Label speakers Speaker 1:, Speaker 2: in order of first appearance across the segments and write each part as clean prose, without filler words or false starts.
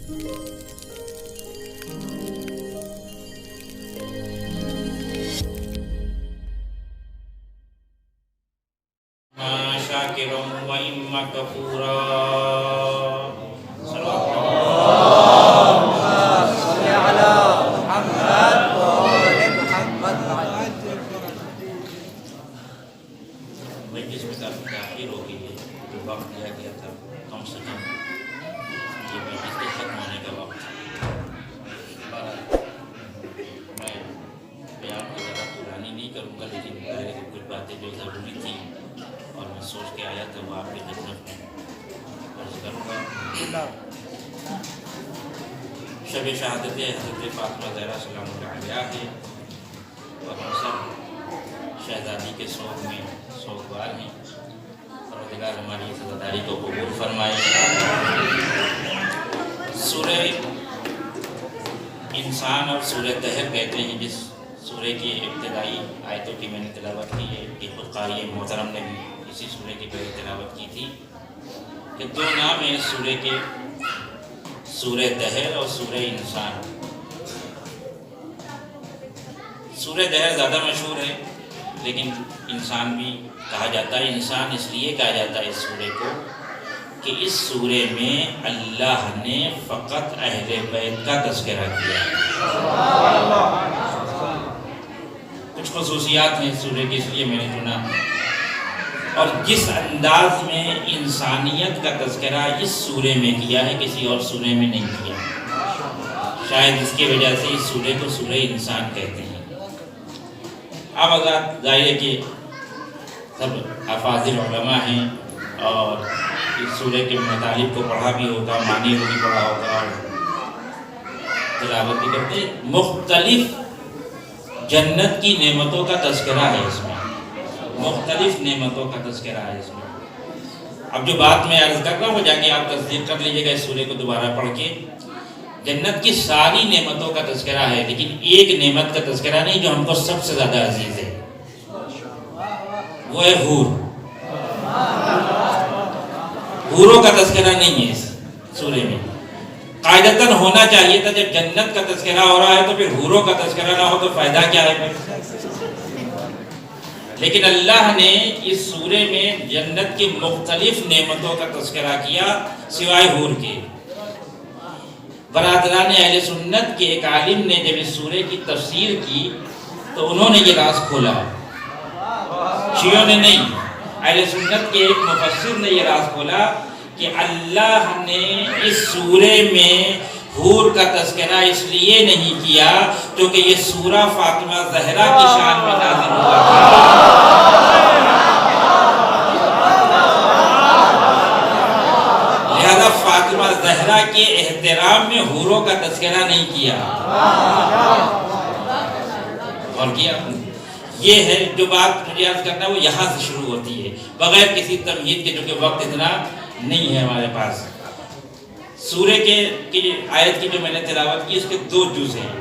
Speaker 1: شاکرا و اما کفورا مجلس میں کافی تاخیر ہو گئی ہے، جو وقت دیا گیا تھا کم سے کم یہ مجلس کے ختم ہونے کا وقت میں بیان کو زیادہ پرانی نہیں کروں گا، لیکن کچھ باتیں جو ضروری تھیں اور میں سوچ کے آیا تھا وہ آپ کی خدمت میں عرض کروں گا۔ شب شہادت حضرت فاطمہ زہرا سلام اللہ علیہا ہے اور ہم سب شہزادی کے شوق میں شوقوار ہیں۔ پروردگار ہماری عزاداری کو قبول فرمائے۔ سورہ انسان اور سورہ دہر کہتے ہیں جس سورہ کی ابتدائی آیتوں کی میں نے تلاوت کی ہے کہ خود قاری محترم نے بھی اسی سورہ کی پہلے تلاوت کی تھی کہ دو نام ہیں اس سورہ کے، سورہ دہر اور سورہ انسان۔ سورہ دہر زیادہ مشہور ہے لیکن انسان بھی کہا جاتا ہے۔ انسان اس لیے کہا جاتا ہے اس سورہ کو کہ اس سورہ میں اللہ نے فقط اہل بیت کا تذکرہ کیا ہے۔ کچھ خصوصیات ہیں اس سورہ کی، اس لیے میں نے چنا، اور جس انداز میں انسانیت کا تذکرہ اس سورہ میں کیا ہے کسی اور سورہ میں نہیں کیا، شاید اس کی وجہ سے اس سورہ کو سورہ انسان کہتے ہیں۔ اب آزاد ظاہر ہے کہ سب افاضل علماء ہیں اور اس سورہ کے مطالب کو پڑھا بھی ہوگا، معنی کو بھی پڑھا ہوگا اور تلاوت بھی کرتے ہیں۔ مختلف جنت کی نعمتوں کا تذکرہ ہے اس میں، مختلف نعمتوں کا تذکرہ ہے اس میں۔ اب جو بات میں عرض کر رہا ہوں وہ جا کے آپ تصدیق کر لیجیے گا اس سورہ کو دوبارہ پڑھ کے۔ جنت کی ساری نعمتوں کا تذکرہ ہے لیکن ایک نعمت کا تذکرہ نہیں جو ہم کو سب سے زیادہ عزیز ہے، وہ ہے حور۔ حوروں کا تذکرہ نہیں ہے اس سورہ میں۔ قاعدتاً ہونا چاہیے تھا جب جنت کا تذکرہ ہو رہا ہے تو پھر حوروں کا تذکرہ نہ ہو تو فائدہ کیا ہے پھر؟ لیکن اللہ نے اس سورہ میں جنت کی مختلف نعمتوں کا تذکرہ کیا سوائے حور کے۔ برادران اہل سنت کے ایک عالم نے جب اس سورہ کی تفسیر کی تو انہوں نے یہ راز کھولا، شیعوں نے نہیں، اہل سنت کے ایک مفسر نے یہ راز کھولا کہ اللہ نے اس سورہ میں حور کا تذکرہ اس لیے نہیں کیا کیونکہ یہ سورہ فاطمہ زہرا کی شان میں نازل ہوا تھا۔ لہذا فاطمہ زہرا کے احترام میں حوروں کا تذکرہ نہیں کیا۔ اور کیا یہ ہے جو بات مجھے عرض کرنا ہے وہ یہاں سے شروع ہوتی ہے بغیر کسی تمہید کے، کیونکہ وقت اتنا نہیں ہے ہمارے پاس۔ سورہ کی آیت کی جو میں نے تلاوت کی اس کے دو جز ہیں۔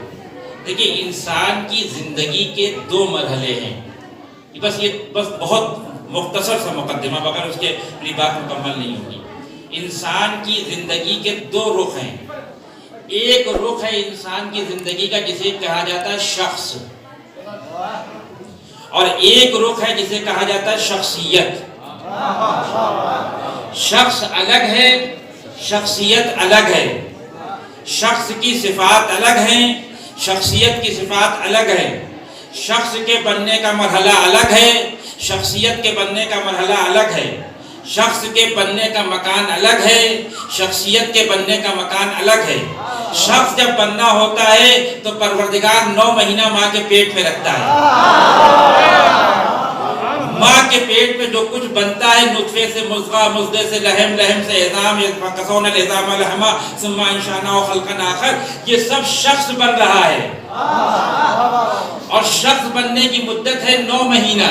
Speaker 1: دیکھیے انسان کی زندگی کے دو مرحلے ہیں، یہ بس بہت مختصر سا مقدمہ، بغیر اس کے میری بات مکمل نہیں ہوگی۔ انسان کی زندگی کے دو رخ ہیں۔ ایک رخ ہے انسان کی زندگی کا جسے کہا جاتا ہے شخص، اور ایک رخ ہے جسے کہا جاتا ہے شخصیت۔ شخص الگ ہے، شخصیت الگ ہے۔ شخص کی صفات الگ ہیں، شخصیت کی صفات الگ ہے۔ شخص کے بننے کا مرحلہ الگ ہے، شخصیت کے بننے کا مرحلہ الگ ہے۔ شخص کے بننے کا مکان الگ ہے، شخصیت کے بننے کا مکان الگ ہے۔ شخص جب بننا ہوتا ہے تو پروردگار 9 مہینہ ماں کے پیٹ میں رکھتا ہے۔ ماں کے پیٹ میں جو کچھ بنتا ہے، نطفے سے مضغہ، مضغے سے لحم، لحم سے عظام، کسونا العظام لحما ثم انشأناه خلقا آخر، یہ سب شخص بن رہا ہے اور شخص بننے کی مدت ہے 9 مہینہ،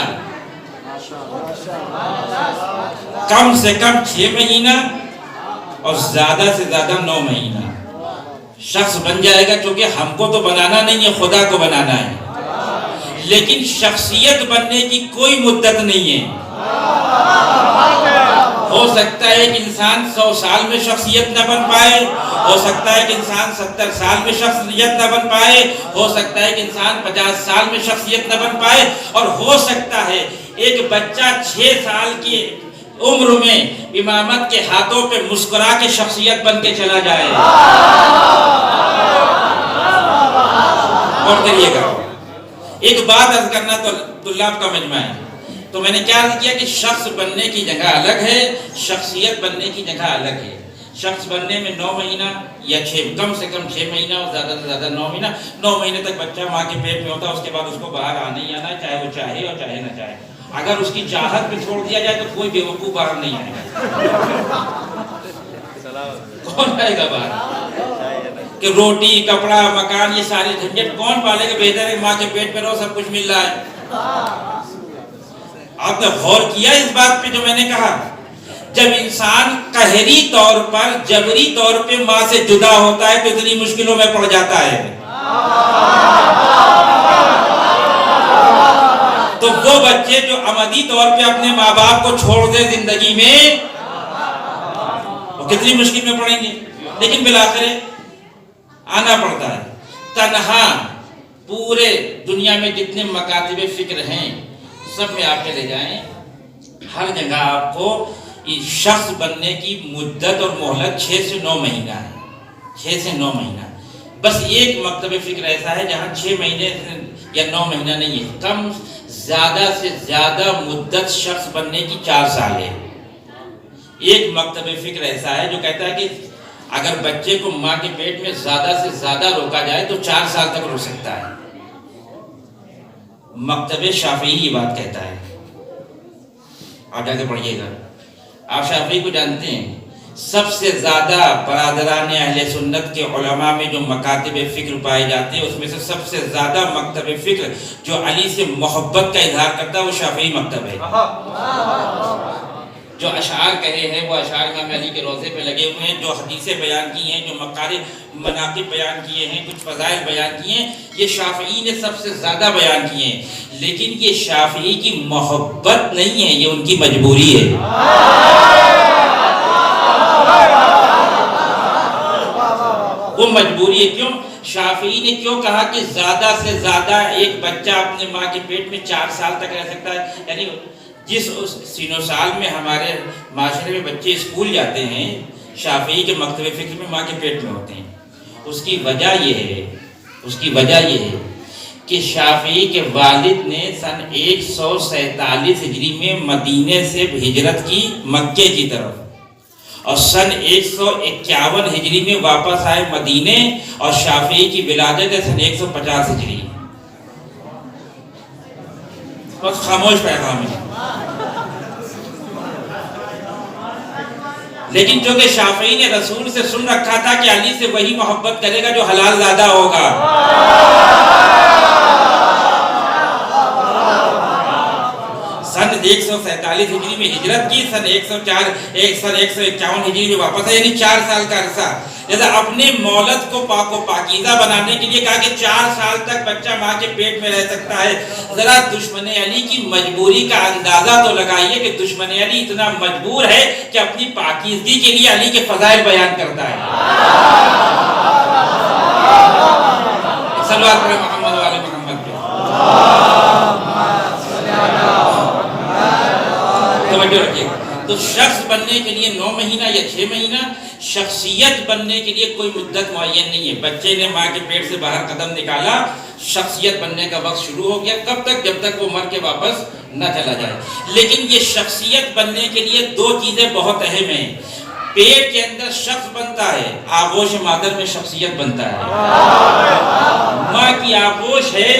Speaker 1: کم سے کم 6 مہینہ اور زیادہ سے زیادہ 9 مہینہ شخص بن جائے گا، کیونکہ ہم کو تو بنانا نہیں ہے، خدا کو بنانا ہے۔ لیکن شخصیت بننے کی کوئی مدت نہیں ہے۔ ہو سکتا ہے کہ انسان 100 سال میں شخصیت نہ بن پائے، ہو سکتا ہے کہ انسان 70 سال میں شخصیت نہ بن پائے، ہو سکتا ہے کہ انسان 50 سال میں شخصیت نہ بن پائے، اور ہو سکتا ہے ایک بچہ 6 سال کی عمر میں امامت کے ہاتھوں پہ مسکرا کے شخصیت بن کے چلا جائے۔ اور کریے گا ایک بات عرض کرنا تو طلاب کا مجمع ہے، تو میں نے کیا عرض کیا کہ شخص بننے کی جگہ الگ ہے، شخصیت بننے کی جگہ الگ ہے۔ شخص بننے میں 9 مہینہ یا کم سے کم 6 مہینہ اور زیادہ سے زیادہ 9 مہینہ، 9 مہینے تک بچہ ماں کے پیٹ میں ہوتا ہے، اس کے بعد اس کو باہر آنا ہی آنا ہے، چاہے وہ چاہے اور چاہے نہ چاہے۔ اگر اس کی چاہت پہ چھوڑ دیا جائے تو کوئی بیوقوف باہر نہیں آئے گا۔ کون آئے گا باہر؟ کہ روٹی کپڑا مکان یہ ساری جھنجٹ کون پالے گا؟ بہتر ہے ماں کے پیٹ پہ رہو، سب کچھ مل رہا ہے۔ آپ نے غور کیا اس بات پہ جو میں نے کہا؟ جب انسان قہری طور پر جبری طور پہ ماں سے جدا ہوتا ہے تو اتنی مشکلوں میں پڑ جاتا ہے۔ تو وہ بچے جو عمدی طور پہ اپنے ماں باپ کو چھوڑ دے زندگی میں، وہ کتنی مشکل میں پڑیں گے، لیکن بالآخر آنا پڑتا ہے۔ تنہا پورے دنیا میں جتنے مکاتب فکر ہیں سب میں آپ چلے جائیں، ہر جگہ آپ کو شخص بننے کی مدت اور مہلت 6 سے 9 مہینہ ہے، 6 سے 9 مہینہ۔ بس ایک مکتب فکر ایسا ہے جہاں 6 مہینے یا 9 مہینہ نہیں ہے، کم زیادہ سے زیادہ مدت شخص بننے کی 4 سال ہے۔ ایک مکتب فکر ایسا ہے جو کہتا ہے کہ اگر بچے کو ماں کے پیٹ میں زیادہ سے زیادہ روکا جائے تو 4 سال تک رو سکتا ہے۔ مکتب شافعی یہ بات کہتا ہے، آپ جا کے پڑھیے گا۔ آپ شافعی کو جانتے ہیں، سب سے زیادہ برادران اہل سنت کے علماء میں جو مکاتب فکر پائے جاتے ہیں اس میں سے سب سے زیادہ مکتب فکر جو علی سے محبت کا اظہار کرتا ہے وہ شافعی مکتب ہے۔ جو اشعار کہے ہیں وہ اشعار امام علی کے روضے پہ لگے ہوئے ہیں، جو حدیثیں بیان کی ہیں، جو مناقب بیان کیے ہیں، کچھ فضائل بیان کیے ہیں، یہ شافعی نے سب سے زیادہ بیان کیے ہیں۔ لیکن یہ شافعی کی محبت نہیں ہے، یہ ان کی مجبوری ہے۔ وہ مجبوری ہے۔ کیوں؟ شافعی نے کیوں کہا کہ زیادہ سے زیادہ ایک بچہ اپنے ماں کے پیٹ میں 4 سال تک رہ سکتا ہے؟ یعنی جس سینو سال میں ہمارے معاشرے میں بچے اسکول جاتے ہیں، شافعی کے مکتب فکر میں ماں کے پیٹ میں ہوتے ہیں۔ اس کی وجہ یہ ہے کہ شافعی کے والد نے سن 147 ہجری میں مدینے سے ہجرت کی مکے کی طرف، اور سن 151 ہجری میں واپس آئے مدینے، اور شافعی کی ولادت ہے سن 150 ہجری۔ بس خاموش پیغام ہے۔ لیکن چونکہ شافعی نے رسول سے سن رکھا تھا کہ علی سے وہی محبت کرے گا جو حلال زادہ ہوگا، سن 147 ہجری میں ہجرت کی، سن 151 ہجری میں واپس آئے، یعنی 4 سال کا عرصہ۔ لہذا اپنے مولد کو پاک و پاکیزہ بنانے کے لیے کہا کہ 4 سال تک بچہ ماں کے پیٹ میں رہ سکتا ہے۔ ذرا دشمن علی کی مجبوری کا اندازہ تو لگائیے کہ دشمن علی اتنا مجبور ہے کہ اپنی پاکیزگی کے لیے علی کے فضائل بیان کرتا ہے۔ صلوات پڑھیں محمد والے محمد پہ۔ توجہ رکھیے۔ تو شخص بننے کے لیے 9 مہینہ یا 6 مہینہ، شخصیت بننے کے لیے کوئی مدت معین نہیں ہے۔ بچے نے ماں کے پیٹ سے باہر قدم نکالا، شخصیت بننے کا وقت شروع ہو گیا۔ کب تک؟ جب تک وہ مر کے واپس نہ چلا جائے۔ لیکن یہ شخصیت بننے کے لیے 2 چیزیں بہت اہم ہیں۔ پیٹ کے اندر شخص بنتا ہے، آغوش مادر میں شخصیت بنتا ہے۔ ماں کی آغوش ہے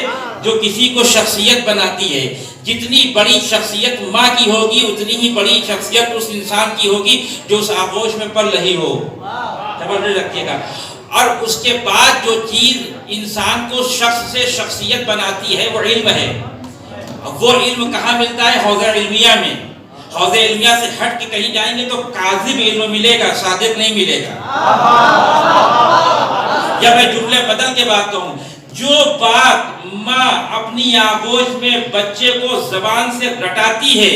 Speaker 1: جو کسی کو شخصیت بناتی ہے۔ جتنی بڑی شخصیت ماں کی ہوگی اتنی ہی بڑی شخصیت اس انسان کی ہوگی جو اس آغوش میں پل رہی ہو۔ توجہ رکھیے گا۔ اور اس کے بعد جو چیز انسان کو شخص سے شخصیت بناتی ہے وہ علم ہے۔ وہ علم کہاں ملتا ہے؟ حوض علمیہ میں۔ حوض علمیہ سے ہٹ کے کہیں جائیں گے تو کاذب علم ملے گا، صادق نہیں ملے گا۔ یا میں جملے بدل کے بات کہوں، جو بات ماں اپنی آغوش میں بچے کو زبان سے رٹاتی ہے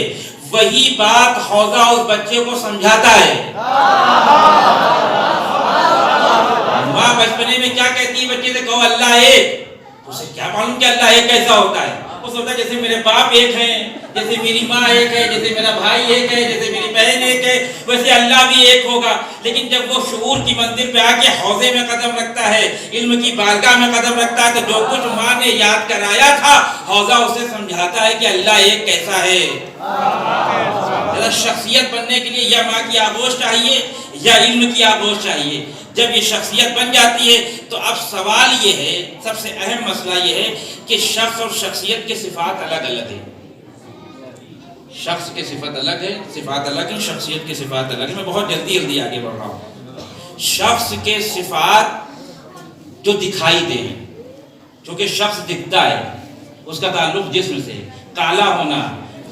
Speaker 1: وہی بات حوضہ اس بچے کو سمجھاتا ہے. ماں بچپنے میں کیا کہتی ہے بچے سے؟ کہو اللہ ایک. اسے کیا معلوم کہ اللہ ایک کیسا ہوتا ہے؟ وہ سوچتا ہے جیسے میرے باپ ایک ہیں، جیسے میری ماں ایک ہے، جیسے میرا بھائی ایک ہے، جیسے میری بہن ایک ہے، ویسے اللہ بھی ایک ہوگا. لیکن جب وہ شعور کی منزل پہ آ کے حوضے میں قدم رکھتا ہے، علم کی بارگاہ میں قدم رکھتا ہے، تو جو کچھ ماں نے یاد کرایا تھا حوضہ اسے سمجھاتا ہے کہ اللہ ایک کیسا ہے. شخصیت بننے کے لیے یا ماں کی آغوش چاہیے یا علم کی آغوش چاہیے. جب یہ شخصیت بن جاتی ہے تو اب سوال یہ ہے، سب سے اہم مسئلہ یہ ہے کہ شخص اور شخصیت کے صفات الگ الگ ہیں. شخص کے صفت الگ ہے، صفات الگ ہیں، شخصیت کے صفات الگ ہیں. میں بہت جلدی آگے بڑھ رہا ہوں. شخص کے صفات جو دکھائی دیں، چونکہ شخص دکھتا ہے، اس کا تعلق جسم سے. کالا ہونا،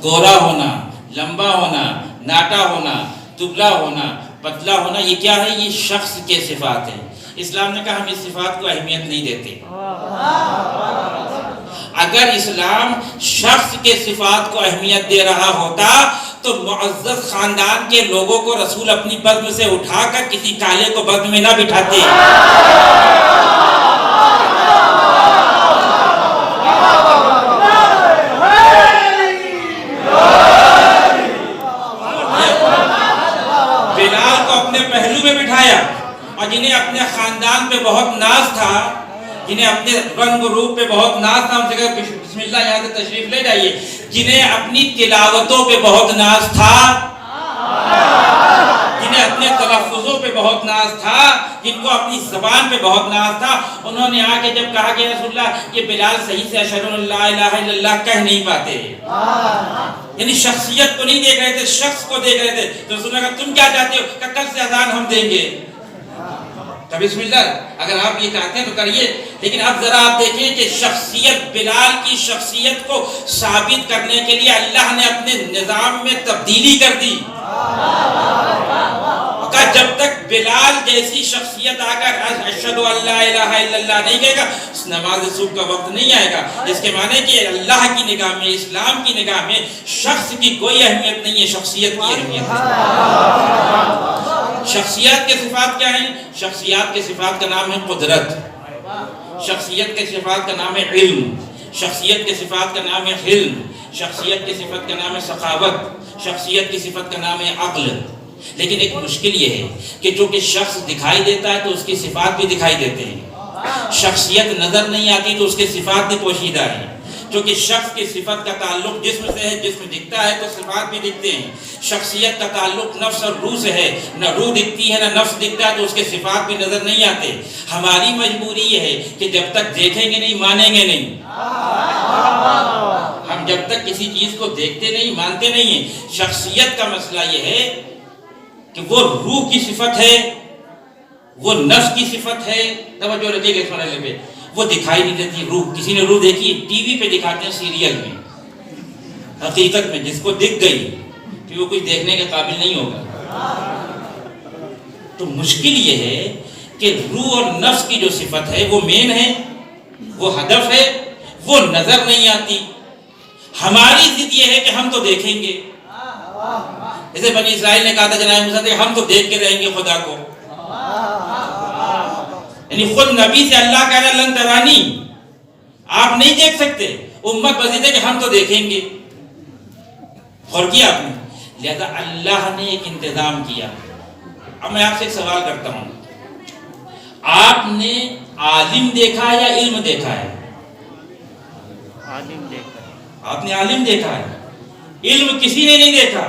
Speaker 1: گورا ہونا، لمبا ہونا، ناٹا ہونا، دبلا ہونا، پتلا ہونا، یہ کیا ہے؟ یہ شخص کے صفات ہیں. اسلام نے کہا ہم اس صفات کو اہمیت نہیں دیتے. اگر اسلام شخص کے صفات کو اہمیت دے رہا ہوتا تو معزز خاندان کے لوگوں کو رسول اپنی بزم سے اٹھا کر کسی کالے کو بزم میں نہ بٹھاتے. بلال کو اپنے پہلو میں بٹھایا، اور جنہیں اپنے خاندان پہ بہت ناز تھا، جنہیں اپنے رنگ روپ پہ بہت ناز تھا، ان سے کہا بسم اللہ یہاں سے تشریف لے جائیے. جنہیں اپنی تلاوتوں پہ بہت ناز تھا، جنہیں اپنے تلفظوں پہ بہت ناز تھا، جن کو اپنی زبان پہ بہت ناز تھا، انہوں نے آ کے جب کہا کہ رسول اللہ یہ بلال صحیح سے اشہد ان لا الہ الا اللہ کہہ نہیں پاتے، یعنی شخصیت کو نہیں دیکھ رہے تھے، شخص کو دیکھ رہے تھے. تو رسول اللہ کہا تم کیا چاہتے ہو؟ کہ کل سے اذان ہم دیں گے. تب بسم اللہ اگر آپ یہ چاہتے ہیں تو کریے. لیکن اب ذرا آپ دیکھیں کہ شخصیت، بلال کی شخصیت کو ثابت کرنے کے لیے اللہ نے اپنے نظام میں تبدیلی کر دی. جب تک بلال جیسی شخصیت آ کر اشہد ان لا الہ الا اللہ نہیں کہے گا، نماز صبح کا وقت نہیں آئے گا. اس کے معنی کہ اللہ کی نگاہ میں، اسلام کی نگاہ میں شخص کی کوئی اہمیت نہیں ہے، شخصیت کی اہمیت ہے. شخصیات کے صفات کیا ہیں؟ شخصیات کے صفات کا نام ہے قدرت، شخصیت کے صفات کا نام ہے علم، شخصیت کے صفات کا نام ہے حلم، شخصیت کی صفت کا نام ہے سخاوت، شخصیت کی صفت کا نام ہے عقل. لیکن ایک مشکل یہ ہے کہ جو کہ شخص دکھائی دیتا ہے تو اس کی صفات بھی دکھائی دیتے ہیں. شخصیت نظر نہیں آتی تو اس کے صفات بھی پوشیدہ ہیں. چونکہ شخص کی صفت کا تعلق جسم سے ہے، جسم دکھتا ہے تو صفات بھی دکھتے ہیں. شخصیت کا تعلق نفس اور روح سے ہے، نہ روح دکھتی ہے نہ نفس دکھتا ہے تو اس کے صفات بھی نظر نہیں آتے. ہماری مجبوری یہ ہے کہ جب تک دیکھیں گے نہیں مانیں گے نہیں. ہم جب تک کسی چیز کو دیکھتے نہیں مانتے نہیں ہیں. شخصیت کا مسئلہ یہ ہے کہ وہ روح کی صفت ہے، وہ نفس کی صفت ہے. توجہ رکھیے گا اس مرحلے پہ. وہ دکھائی نہیں دیتی روح. کسی نے روح دیکھی؟ ٹی وی پہ دکھاتے ہیں، سیریل میں. حقیقت میں جس کو دکھ گئی کہ وہ کچھ دیکھنے کے قابل نہیں ہوگا. تو مشکل یہ ہے کہ روح اور نفس کی جو صفت ہے وہ مین ہے، وہ ہدف ہے، وہ نظر نہیں آتی. ہماری ضد یہ ہے کہ ہم تو دیکھیں گے. جیسے بنی اسرائیل نے کہا تھا جناب موسیٰ سے ہم تو دیکھ کے رہیں گے خدا کو. یعنی خود نبی سے اللہ کہہ رہا لن ترانی، آپ نہیں دیکھ سکتے. امت بزید ہے کہ ہم تو دیکھیں گے. غور کیا آپ نے؟ لہذا اللہ نے ایک انتظام کیا. اب میں آپ سے ایک سوال کرتا ہوں، آپ نے عالم دیکھا ہے یا علم دیکھا ہے؟
Speaker 2: عالم دیکھا.
Speaker 1: آپ نے عالم دیکھا ہے، علم کسی نے نہیں دیکھا.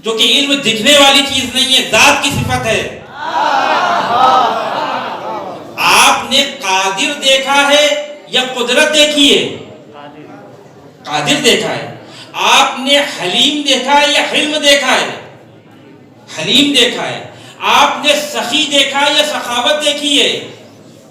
Speaker 1: جو کہ علم دکھنے والی چیز نہیں ہے، ذات کی صفت ہے. آپ نے قادر دیکھا ہے یا قدرت دیکھی ہے؟ قادر دیکھا ہے. آپ نے حلیم دیکھا ہے یا حلم دیکھا ہے؟ حلیم دیکھا ہے. آپ نے سخی دیکھا ہے یا سخاوت دیکھی ہے؟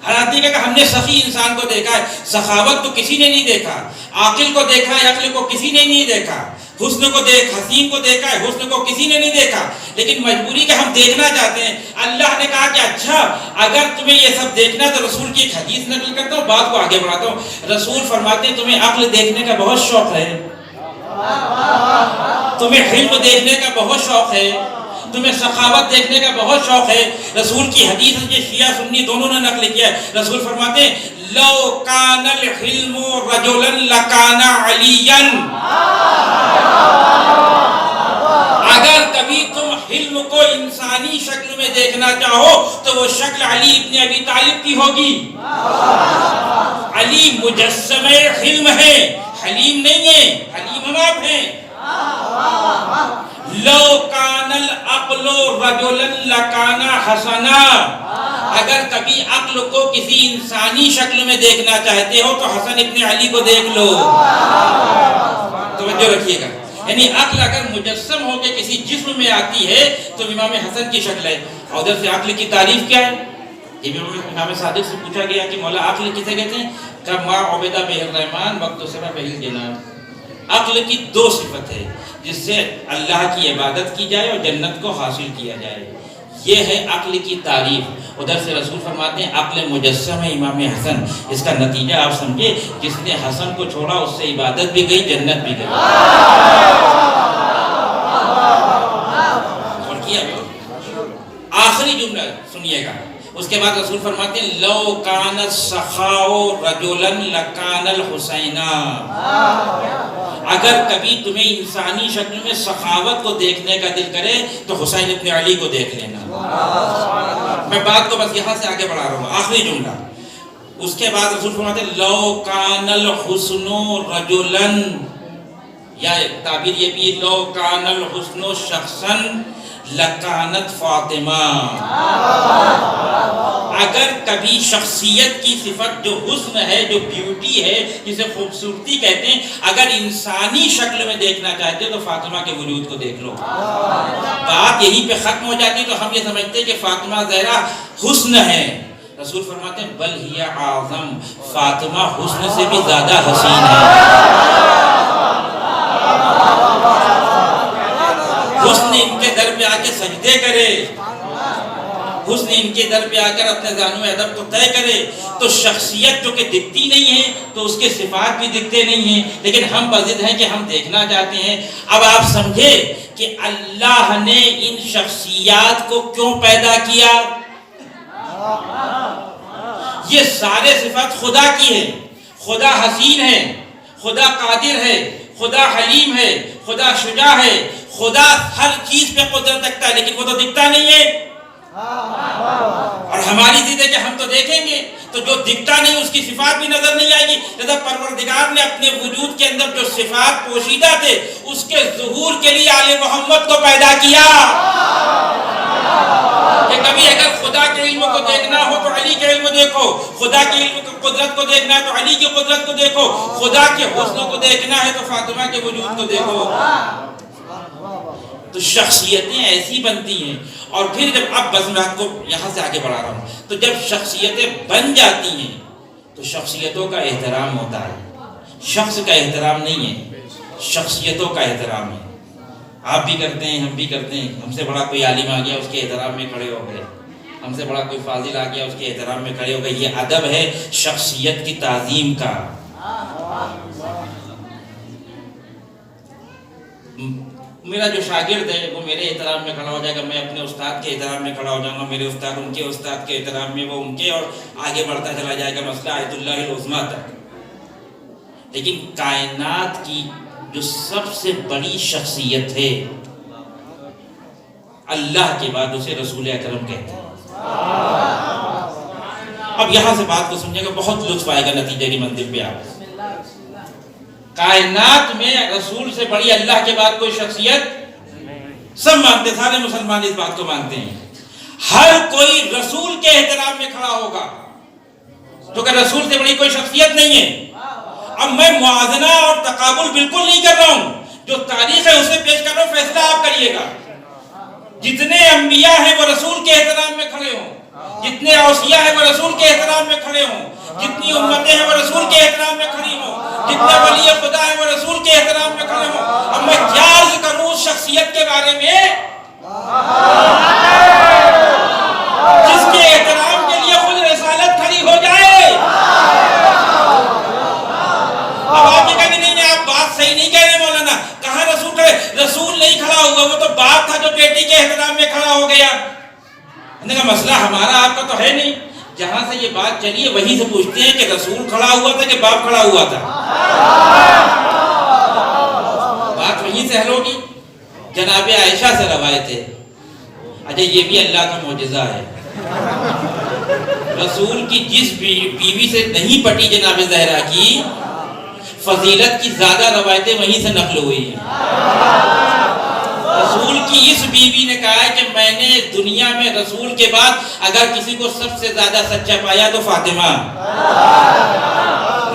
Speaker 1: ہر آدمی کہا کہ ہم نے سخی انسان کو دیکھا ہے، سخاوت تو کسی نے نہیں دیکھا. عاقل کو دیکھا ہے، عقل کو کسی نے نہیں دیکھا. حسن کو دیکھ، حسین کو دیکھا ہے، حسن کو کسی نے نہیں دیکھا. لیکن مجبوری کہ ہم دیکھنا چاہتے ہیں. اللہ نے کہا کہ اچھا اگر تمہیں یہ سب دیکھنا تو رسول کی ایک حدیث نقل کرتا ہوں، بات کو آگے بڑھاتا ہوں. رسول فرماتے ہیں تمہیں عقل دیکھنے کا بہت شوق ہے، تمہیں حلم دیکھنے کا بہت شوق ہے، تمہیں سخاوت دیکھنے کا بہت شوق ہے. رسول کی حدیث ہے، شیعہ سنی دونوں نے نقل کیا ہے. رسول فرماتے ہیں لو کان الحلم رجلا لکان علیا. اگر کبھی تم حلم کو انسانی شکل میں دیکھنا چاہو تو وہ شکل علی ابن ابی طالب کی ہوگی. علی مجسمہ حلم ہے، حلیم نہیں ہے. حلیم ہم آپ ہیں. لو کان العقل رجلا لکان حسنا. اگر کبھی عقل کو کسی انسانی شکل میں دیکھنا چاہتے ہو تو حسن ابن علی کو دیکھ لو. توجہ رکھیے گا، یعنی عقل اگر مجسم ہو کے کسی جسم میں آتی ہے تو امام حسن کی شکل ہے. اور ادھر سے عقل کی تعریف کیا ہے؟ امام صادق سے پوچھا گیا کہ مولا عقل کسے کہتے ہیں؟ کہ ما عبیدہ بہ الرحمن وقت سرا بہ الجنان. عقل کی دو صفت ہے جس سے اللہ کی عبادت کی جائے اور جنت کو حاصل کیا جائے. یہ ہے عقل کی تعریف. ادھر سے رسول فرماتے ہیں عقل مجسم ہے امام حسن. اس کا نتیجہ آپ سمجھے، جس نے حسن کو چھوڑا اس سے عبادت بھی گئی، جنت بھی گئی. اور کیا آخری جملہ سنیے گا. اس کے بعد رسول فرماتے ہیں لو کان السخاء رجلا لکان الحسین. اگر کبھی تمہیں انسانی شکل میں سخاوت کو دیکھنے کا دل کرے تو حسین ابن علی کو دیکھ لینا. میں بات کو بس یہاں سے آگے بڑھا رہا ہوں. آخری جملہ. اس کے بعد رسول فرماتے ہیں لو کان الحسن رجلا، یا تعبیر یہ بھی لو کان الحسن شخصا لکانت فاطمہ. اگر کبھی شخصیت کی صفت جو حسن ہے، جو بیوٹی ہے، جسے خوبصورتی کہتے ہیں، اگر انسانی شکل میں دیکھنا چاہتے ہو تو فاطمہ کے وجود کو دیکھ لو. بات یہیں پہ ختم ہو جاتی تو ہم یہ سمجھتے ہیں کہ فاطمہ زہرا حسن ہے. رسول فرماتے ہیں بل ہی اعظم، فاطمہ حسن سے بھی زیادہ حسین ہے. حسن ان کے در پہ آ کے سجدے کرے، حسن ان کے در پہ آ کر اپنے زانو ادب کو طے کرے. تو شخصیت جو کہ دکھتی نہیں ہے تو اس کے صفات بھی دکھتے نہیں ہیں، لیکن ہم بضد ہیں کہ ہم دیکھنا چاہتے ہیں. اب آپ سمجھے کہ اللہ نے ان شخصیات کو کیوں پیدا کیا. یہ سارے صفات خدا کی ہے. خدا حسین ہے، خدا قادر ہے، خدا حلیم ہے، خدا شجاع ہے. خدا ہر چیز پہ قدرت رکھتا ہے، لیکن وہ تو دکھتا نہیں ہے. اور ہماری ضد ہے کہ ہم تو دیکھیں گے، تو جو دکھتا نہیں اس کی صفات بھی نظر نہیں آئے گی. لہذا پروردگار نے اپنے وجود کے اندر جو صفات پوشیدہ تھے اس کے ظہور کے لیے آل محمد کو پیدا کیا. کہ کبھی اگر خدا کے علم کو دیکھنا ہو تو علی کے علم دیکھو، خدا کے علم کی قدرت کو دیکھنا ہے تو علی کی قدرت کو دیکھو، خدا کے حسن کو دیکھنا ہے تو فاطمہ کے وجود کو دیکھو. تو شخصیتیں ایسی بنتی ہیں. اور پھر جب اب بس میں آپ کو یہاں سے آگے بڑھا رہا ہوں، تو جب شخصیتیں بن جاتی ہیں تو شخصیتوں کا احترام ہوتا ہے. شخص کا احترام نہیں ہے، شخصیتوں کا احترام ہے. آپ بھی کرتے ہیں، ہم بھی کرتے ہیں. ہم سے بڑا کوئی عالم آ گیا اس کے احترام میں کھڑے ہو گئے، ہم سے بڑا کوئی فاضل آ گیا اس کے احترام میں کھڑے ہو گئے. یہ ادب ہے شخصیت کی تعظیم کا. میرا جو شاگرد ہے وہ میرے احترام میں کھڑا ہو جائے گا، میں اپنے استاد کے احترام میں کھڑا ہو جاؤں گا، میرے استاد ان کے استاد کے احترام میں، وہ ان کے، اور آگے بڑھتا چلا جائے گا مسئلہ آیت اللہ العظمیٰ تک. لیکن کائنات کی جو سب سے بڑی شخصیت ہے اللہ کے بعد اسے رسول اکرم کہتے ہیں. اب یہاں سے بات کو سمجھے گا، بہت لطف آئے گا نتیجے کی منزل پہ. آپ کائنات میں رسول سے بڑی اللہ کے بعد کوئی شخصیت سب مانتے، سارے مسلمان اس بات کو مانتے ہیں. ہر کوئی رسول کے احترام میں کھڑا ہوگا کیونکہ رسول سے بڑی کوئی شخصیت نہیں ہے. اب میں موازنہ اور تقابل بالکل نہیں کر رہا ہوں، جو تاریخ ہے اسے پیش کر رہا ہوں، فیصلہ آپ کریے گا. جتنے انبیاء ہیں وہ رسول کے احترام میں کھڑے ہوں، جتنے اوصیاء ہیں وہ رسول کے احترام میں کھڑے ہوں، جتنی امتیں ہیں وہ رسول کے احترام میں کھڑی ہوں، جتنے ولی خدا ہیں وہ رسول کے احترام میں کھڑے ہوں. اب میں کیا عرض کروں اس شخصیت کے بارے میں جس کے احترام کے لیے خود رسالت کھڑی ہو جائے. اب آپ یہ کہیں گے نہیں آپ بات صحیح نہیں کہہ رہے مولانا. مسئلہ ہمارا آپ کا تو ہے نہیں. جہاں سے یہ بات چلی ہے وہیں سے پوچھتے ہیں کہ رسول کھڑا ہوا تھا کہ باپ کھڑا ہوا تھا. بات وہیں سے حل ہوگی. جناب عائشہ سے روایت ہے. اچھا یہ بھی اللہ کا معجزہ ہے. رسول کی جس بیوی سے نہیں پٹی جناب زہرا کی فضیلت کی زیادہ روایتیں وہیں سے نقل ہوئی ہیں. رسول کی اس بیوی نے کہا ہے کہ میں نے دنیا میں رسول کے بعد اگر کسی کو سب سے زیادہ سچا پایا تو فاطمہ.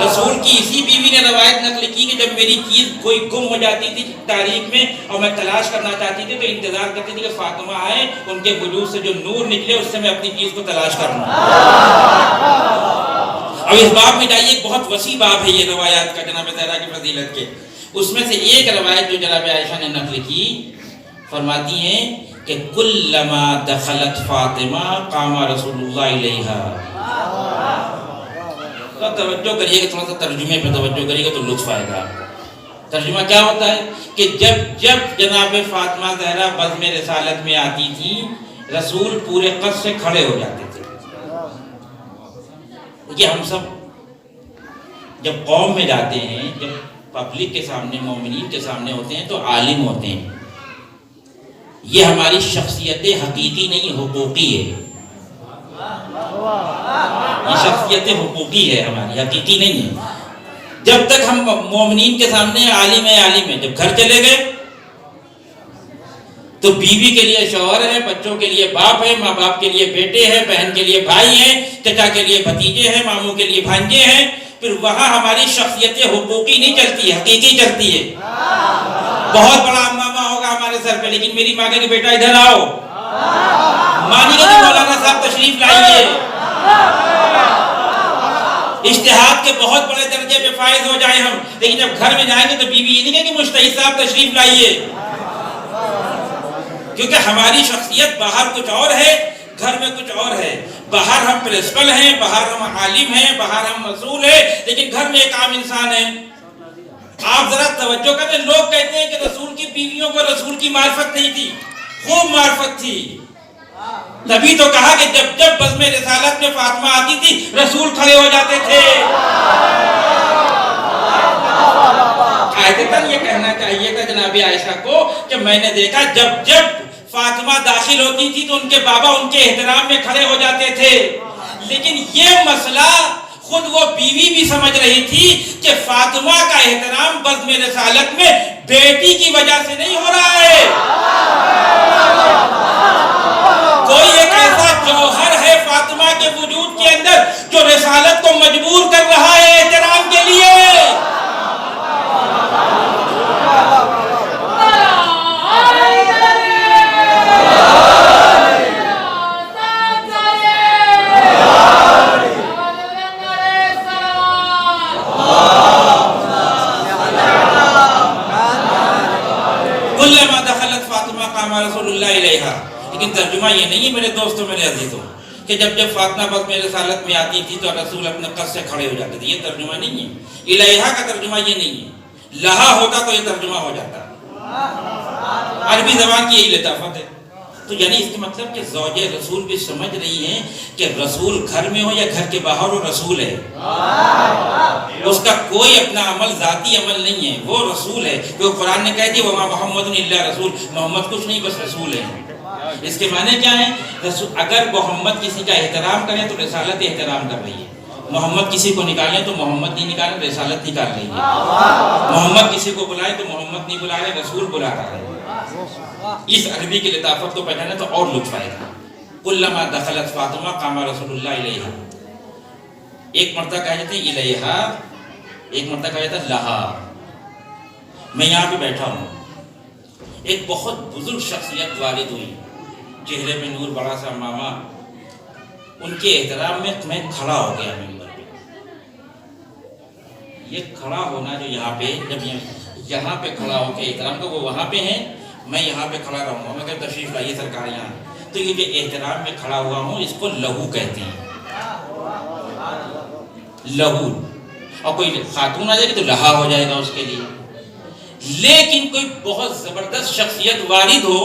Speaker 1: رسول کی اسی بیوی نے روایت نقل کی کہ جب میری چیز کوئی گم ہو جاتی تھی تاریخ میں اور میں تلاش کرنا چاہتی تھی تو انتظار کرتی تھی کہ فاطمہ آئے, ان کے وجود سے جو نور نکلے اس سے میں اپنی چیز کو تلاش کروں. اب اس باب میں جائیے, ایک بہت وسیع باب ہے یہ روایات کا جناب زہرا کی فضیلت کے. اس میں سے ایک روایت جو جناب عائشہ نے نقل کی فرماتی ہیں کہ کلما دخلت فاطمہ قام رسول اللہ علیہا. تو توجہ کریے کہ تھوڑا سا ترجمے پہ توجہ کریے گا تو لطف آئے گا. ترجمہ کیا ہوتا ہے کہ جب جناب فاطمہ زہرا بزم رسالت میں آتی تھی رسول پورے قد سے کھڑے ہو جاتے تھے. یہ ہم سب جب قوم میں جاتے ہیں, جب پبلک کے سامنے مومنین کے سامنے ہوتے ہیں تو عالم ہوتے ہیں. یہ ہماری شخصیت حقیقی نہیں حقوقی ہے. یہ شخصیت حقوقی ہے ہماری, حقیقی نہیں ہے. جب تک ہم مومنین کے سامنے عالم ہے عالم ہے, جب گھر چلے گئے تو بیوی کے لیے شوہر ہے, بچوں کے لیے باپ ہے, ماں باپ کے لیے بیٹے ہیں, بہن کے لیے بھائی ہیں, چچا کے لیے بھتیجے ہیں, ماموں کے لیے بھانجے ہیں. پھر وہاں ہماری شخصیت حقوقی نہیں چلتی, حقیقی چلتی ہے. بہت بڑا امامہ ہوگا ہمارے سر پہ لیکن میری ماں کہ بیٹا ادھر آؤ, مانی کہ مولانا صاحب تشریف لائیے. اجتہاد کے بہت بڑے درجے پہ فائز ہو جائیں ہم, لیکن جب گھر میں جائیں گے تو بیوی یہ نہیں کہے کہ مجتہد صاحب تشریف لائیے, کیونکہ ہماری شخصیت باہر کچھ اور ہے, گھر میں کچھ اور ہے. باہر ہم پرنسپل ہیں, باہر ہم عالم ہیں, باہر ہم مسئول ہیں, لیکن گھر میں ایک عام انسان ہے. آپ ذرا توجہ کریں, لوگ کہتے ہیں کہ رسول کی بیویوں کو رسول کی معرفت نہیں تھی, خوب معرفت تھی. تبھی تو کہا کہ جب جب بزم رسالت میں فاطمہ آتی تھی رسول کھڑے ہو جاتے تھے. قاعدتاً یہ کہنا چاہیے تھا جناب عائشہ کو کہ میں نے دیکھا جب جب فاطمہ داخل ہوتی تھی تو ان کے بابا ان کے احترام میں کھڑے ہو جاتے تھے. لیکن یہ مسئلہ خود وہ بیوی بھی سمجھ رہی تھی کہ فاطمہ کا احترام بزم رسالت میں بیٹی کی وجہ سے نہیں ہو رہا ہے. کوئی ایک ایسا جوہر ہے فاطمہ کے وجود کے اندر جو رسالت کو مجبور کر رہا ہے احترام کے لیے. رسول اللہ علیہ. لیکن ترجمہ یہ نہیں ہے میرے دوستوں میرے عزیزوں کہ جب جب فاطمہ بزم رسالت میں آتی تھی تو رسول اپنے قد سے کھڑے ہو جاتے تھے. یہ ترجمہ نہیں ہے. الہا کا ترجمہ یہ نہیں ہے. لہا ہوتا تو یہ ترجمہ ہو جاتا. عربی زبان کی یہی لطافت ہے. تو یعنی اس کا مطلب کہ زوجہ رسول بھی سمجھ رہی ہیں کہ رسول گھر میں ہو یا گھر کے باہر وہ رسول ہے. اس کا کوئی اپنا عمل ذاتی عمل نہیں ہے, وہ رسول ہے. کیونکہ قرآن نے کہہ دیا وما محمد الا رسول, محمد کچھ نہیں بس رسول ہے. اس کے معنی کیا ہے؟ اگر محمد کسی کا احترام کریں تو رسالت احترام کر رہی ہے. محمد کسی کو نکالیں تو محمد نہیں نکال رہے, رسالت نکال رہی ہے. محمد کسی کو بلائیں تو محمد نہیں بلا رہے, رسول بلا رہا ہے. اس عربی کی لطافت کو پہچانا تو اور لطف آئے گا. کلما دخلت فاطمہ قام رسول اللہ علیہ. ایک مرتبہ کہا جاتا ہے الیہا, ایک مرتبہ کہا جاتا ہے لہا. میں یہاں پہ بیٹھا ہوں, ایک بہت بزرگ شخصیت وارد ہوئی, چہرے میں نور, بڑا سا ماما. ان کے احترام میں کھڑا ہو گیا ممبر پہ. یہ کھڑا ہونا جو یہاں پہ, جب یہاں پہ کھڑا ہو کے احترام کا, وہ وہاں پہ ہیں, میں یہاں پہ کھڑا رہوں گا. میں کہتا تشریف لائیے سرکار یہاں. تو یہ جو احترام میں کھڑا ہوا ہوں اس کو لہو کہتے ہیں, لہو. اور کوئی خاتون آ جائے گی تو لہا ہو جائے گا اس کے لیے. لیکن کوئی بہت زبردست شخصیت وارد ہو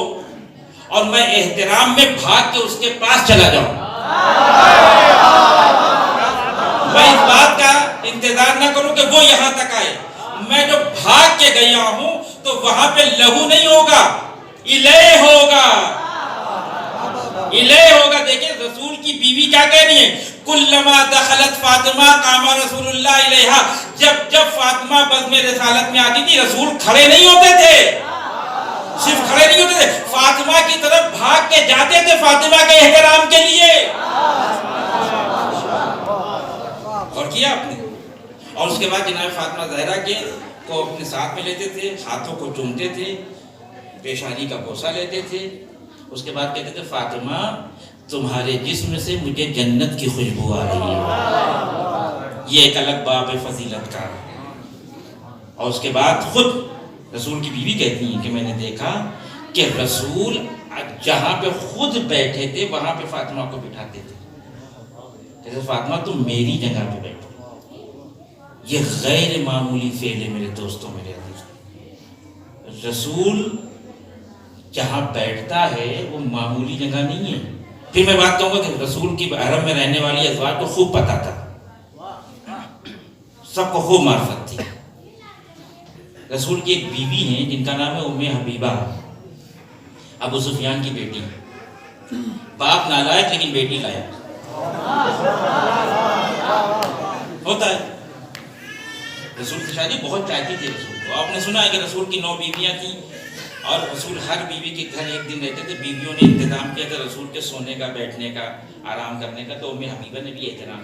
Speaker 1: اور میں احترام میں بھاگ کے اس کے پاس چلا جاؤں، میں اس بات کا انتظار نہ کروں کہ وہ یہاں تک آئے، میں جو بھاگ کے گیا ہوں تو وہاں پہ لہو نہیں ہوگا، الہ ہوگا، الہ ہوگا۔ دیکھیں رسول کی بیوی کیا کہہ رہی ہے، کلما دخلت فاطمہ قام رسول اللہ علیہا، جب فاطمہ بزم رسالت میں آتی تھی رسول کھڑے نہیں ہوتے تھے، صرف کھڑے نہیں ہوتے تھے، فاطمہ کی طرف بھاگ کے جاتے تھے فاطمہ کے احترام کے لیے۔ اور کیا آپ نے، اور اس کے بعد جناب فاطمہ زہرا کے کو اپنے ساتھ میں لیتے تھے، ہاتھوں کو چومتے تھے، پیشانی کا بوسہ لیتے تھے، اس کے بعد کہتے تھے فاطمہ تمہارے جسم سے مجھے جنت کی خوشبو آ رہی ہے، یہ ایک الگ باب فضیلت کا۔ اور اس کے بعد خود رسول کی بیوی کہتی ہیں کہ میں نے دیکھا کہ رسول جہاں پہ خود بیٹھے تھے وہاں پہ فاطمہ کو بٹھاتے تھے، کہتے فاطمہ تم میری جگہ پہ بیٹھو۔ یہ غیر معمولی فعل ہے میرے دوستوں، میرے عزیز، رسول جہاں بیٹھتا ہے وہ معمولی جگہ نہیں ہے۔ پھر میں بات کہوں گا کہ رسول کی حرم میں رہنے والی ازواج کو خوب پتہ تھا، سب کو خوب معرفت تھی۔ رسول کی ایک بیوی ہیں جن کا نام ہے ام حبیبہ، ابو سفیان کی بیٹی، باپ نالائق لیکن بیٹی لائق ہوتا ہے۔ رسول کی شادی بہت چاہتی تھی رسول کو، آپ نے سنا ہے کہ رسول کی 9 بیویاں تھیں اور رسول ہر بیوی کے گھر ایک دن رہتے تھے، بیویوں نے انتظام کیا تھا رسول کے سونے کا، بیٹھنے کا، آرام کرنے کا، تو ام حبیبہ نے بھی انتظام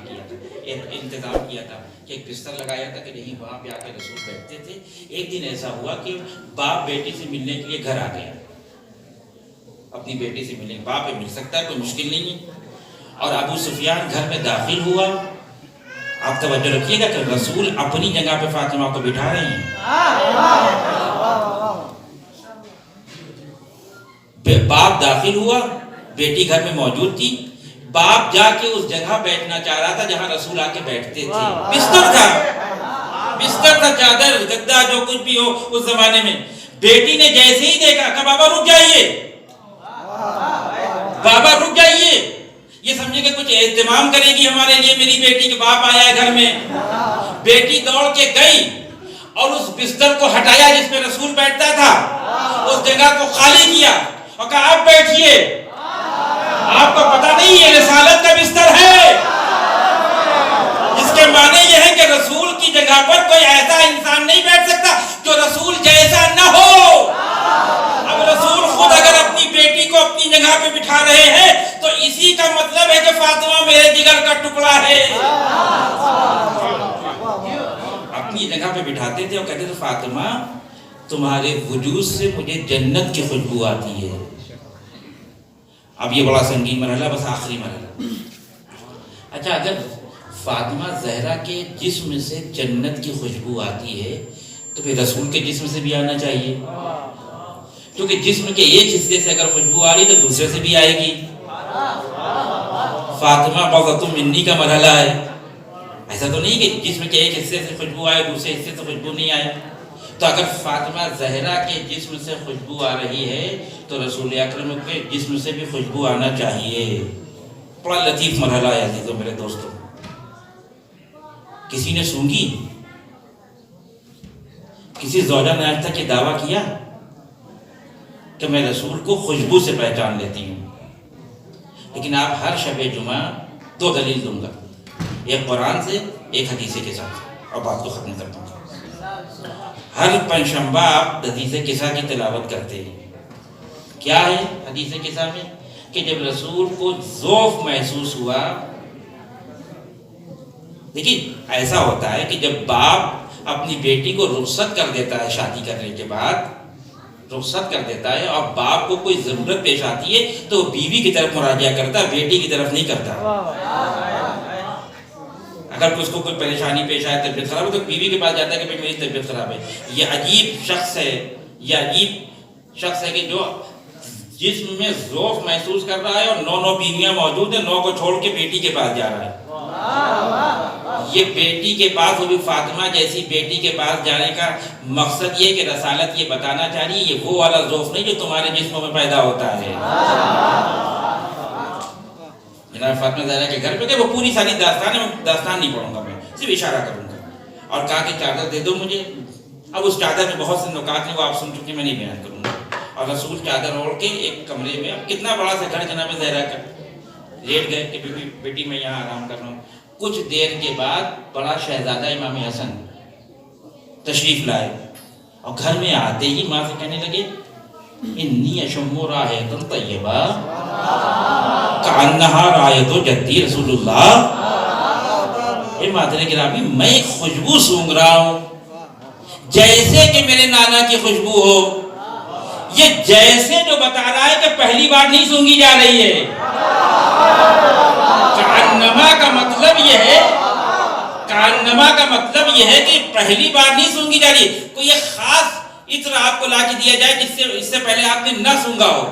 Speaker 1: کیا تھا کہ ایک بستر لگایا تھا کہ نہیں وہاں پہ آ کے رسول بیٹھتے تھے۔ ایک دن ایسا ہوا کہ باپ بیٹی سے ملنے کے لیے گھر آ گیا، اپنی بیٹی سے ملنے، باپ پہ مل سکتا ہے کوئی مشکل نہیں ہے، اور ابو سفیان گھر میں داخل ہوا۔ آپ توجہ رکھیے گا کہ رسول اپنی جگہ پہ فاطمہ کو بٹھا رہے ہیں، باپ داخل ہوا، بیٹی گھر میں موجود تھی، باپ جا کے اس جگہ بیٹھنا چاہ رہا تھا جہاں رسول آ کے بیٹھتے تھے، بستر تھا، چادر گدا جو کچھ بھی ہو اس زمانے میں۔ بیٹی نے جیسے ہی دیکھا کہ بابا رک جائیے، بابا رک جائیے، یہ سمجھے کہ کچھ اہتمام کرے گی ہمارے لیے میری بیٹی کے باپ آیا ہے گھر میں۔ بیٹی دوڑ کے گئی اور اس بستر کو ہٹایا جس پہ رسول بیٹھتا تھا، اس جگہ کو خالی کیا اور کہا آپ بیٹھیے، آپ کو پتہ نہیں یہ رسالت کا بستر ہے، اس کے معنی یہ ہے کہ رسول کی جگہ پر کوئی ایسا انسان نہیں بیٹھ سکتا جو رسول جیسا نہ ہو۔ اب رسول خود اگر اپنی بیٹی کو اپنی جگہ پہ بٹھا رہے ہیں تو اسی کا مطلب ہے کہ فاطمہ میرے جگر کا ٹکڑا ہے۔ اپنی جگہ پہ بٹھاتے تھے اور کہتے تھے فاطمہ تمہارے وجود سے مجھے جنت کی خوشبو آتی ہے۔ اب یہ بڑا سنگین مرحلہ، بس آخری مرحلہ۔ اچھا اگر فاطمہ زہرا کے جسم سے جنت کی خوشبو آتی ہے تو پھر رسول کے جسم سے بھی آنا چاہیے، کیونکہ جسم کے ایک حصے سے اگر خوشبو آ رہی تو دوسرے سے بھی آئے گی۔ فاطمہ بغضۃ منی کا مرحلہ ہے، ایسا تو نہیں کہ جسم کے ایک حصے سے خوشبو آئے دوسرے حصے سے خوشبو نہیں آئے۔ تو اگر فاطمہ زہرا کے جسم سے خوشبو آ رہی ہے تو رسول اکرم کے جسم سے بھی خوشبو آنا چاہیے۔ بڑا لطیف مرحلہ ہے عزیزوں میرے دوستوں۔ کسی نے سونگھی، کسی زوجہ نے آج تک یہ دعویٰ کیا کہ میں رسول کو خوشبو سے پہچان لیتی ہوں؟ لیکن آپ ہر شب جمعہ 2 دلیل دوں گا، ایک قرآن سے ایک حدیث کے ساتھ، اور بات کو ختم کرتا ہوں۔ ہر پنجشنبہ آپ حدیث قصہ کی تلاوت کرتے ہیں، کیا ہے حدیث قصہ میں کہ جب رسول کو ذوف محسوس ہوا، دیکھیے ایسا ہوتا ہے کہ جب باپ اپنی بیٹی کو رخصت کر دیتا ہے، شادی کرنے کے بعد رخصت کر دیتا ہے، اور باپ کو کوئی ضرورت پیش آتی ہے تو بیوی کی طرف مراجعہ کرتا ہے، بیٹی کی طرف نہیں کرتا۔ اگر اس کو کوئی پریشانی پیش آئے، طبیعت خراب ہے تو بیوی کے پاس جاتا ہے کہ میری طبیعت خراب ہے۔ یہ عجیب شخص ہے، یہ عجیب شخص ہے کہ جو جسم میں ذوق محسوس کر رہا ہے اور 9 بیویاں موجود ہیں، 9 کو چھوڑ کے بیٹی کے پاس جا رہا ہے. یہ بیٹی کے پاس، وہ بھی فاطمہ جیسی بیٹی کے پاس جانے کا مقصد یہ کہ رسالت یہ بتانا چاہ رہی ہے یہ وہ والا ذوق نہیں جو تمہارے جسموں میں پیدا ہوتا ہے. جناب فاطمہ زہرا کے گھر پہ گئے، وہ پوری ساری داستان نہیں پڑھوں گا، میں صرف اشارہ کروں گا، اور کہا کہ چادر دے دو مجھے. اب اس چادر میں بہت سے نکات ہیں، وہ آپ سن چکے، میں نہیں بیان کروں گا. اور رسول چادر اوڑھ کے ایک کمرے میں، اب کتنا بڑا سا گھر جناب زہرا کا، لیٹ گئے کہ بیٹی میں یہاں آرام کر رہا ہوں. کچھ دیر کے بعد بڑا شہزادہ امام حسن تشریف لائے، اور گھر میں آتے ہی ماں سے کہنے لگے انی اشم رائحۃ طیبہ کأنہا رائحۃ جدی رسول اللہ. اے مادر گرامی، میں ایک خوشبو سونگھ رہا ہوں جیسے کہ میرے نانا کی خوشبو ہو. یہ جیسے جو بتا رہا ہے کہ پہلی بار نہیں سونگھی جا رہی ہے. کأنما کا مطلب یہ ہے، کأنما کا مطلب یہ ہے کہ پہلی بار نہیں سونگھی جا رہی. کوئی ایک خاص عطر آپ کو لا کے دیا جائے جس سے اس سے پہلے آپ نے نہ سونگھا ہو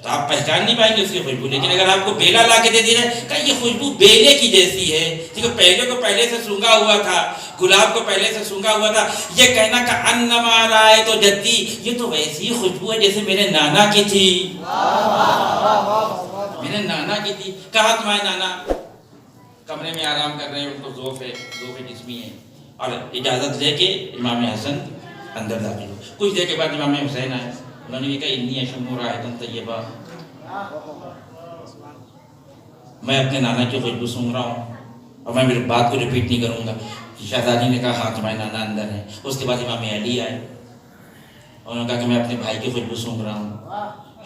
Speaker 1: تو آپ پہچان نہیں پائیں گے اس کی خوشبو. لیکن اگر آپ کو بیلا لا کے دے دیا جائے کہ یہ خوشبو بیلے کی جیسی ہے، کیونکہ پہلے کو پہلے سے سونگھا ہوا تھا، گلاب کو پہلے سے سونگھا ہوا تھا، یہ کہنا کہ انما رائحۃ جدی، یہ تو ویسی خوشبو ہے جیسے میرے نانا کی تھی. میرے نانا کی تھی. کہا تمہارے نانا کمرے میں آرام کر رہے ہیں، ان کو ذوق جسمی ہے. اور اجازت لے کے امام حسن اندر داخل ہو. کچھ دیر کے بعد امام حسین آئے، انہوں نے کہا انی اشم رائحۃ طیبہ، میں اپنے نانا کی خوشبو سونگھ رہا ہوں، اور میں میری بات کو ریپیٹ نہیں کروں گا. شہزادی نے کہا ہاں تمہارے نانا اندر ہیں. اس کے بعد امام علی آئے، انہوں نے کہا کہ میں اپنے بھائی کی خوشبو سونگھ رہا ہوں.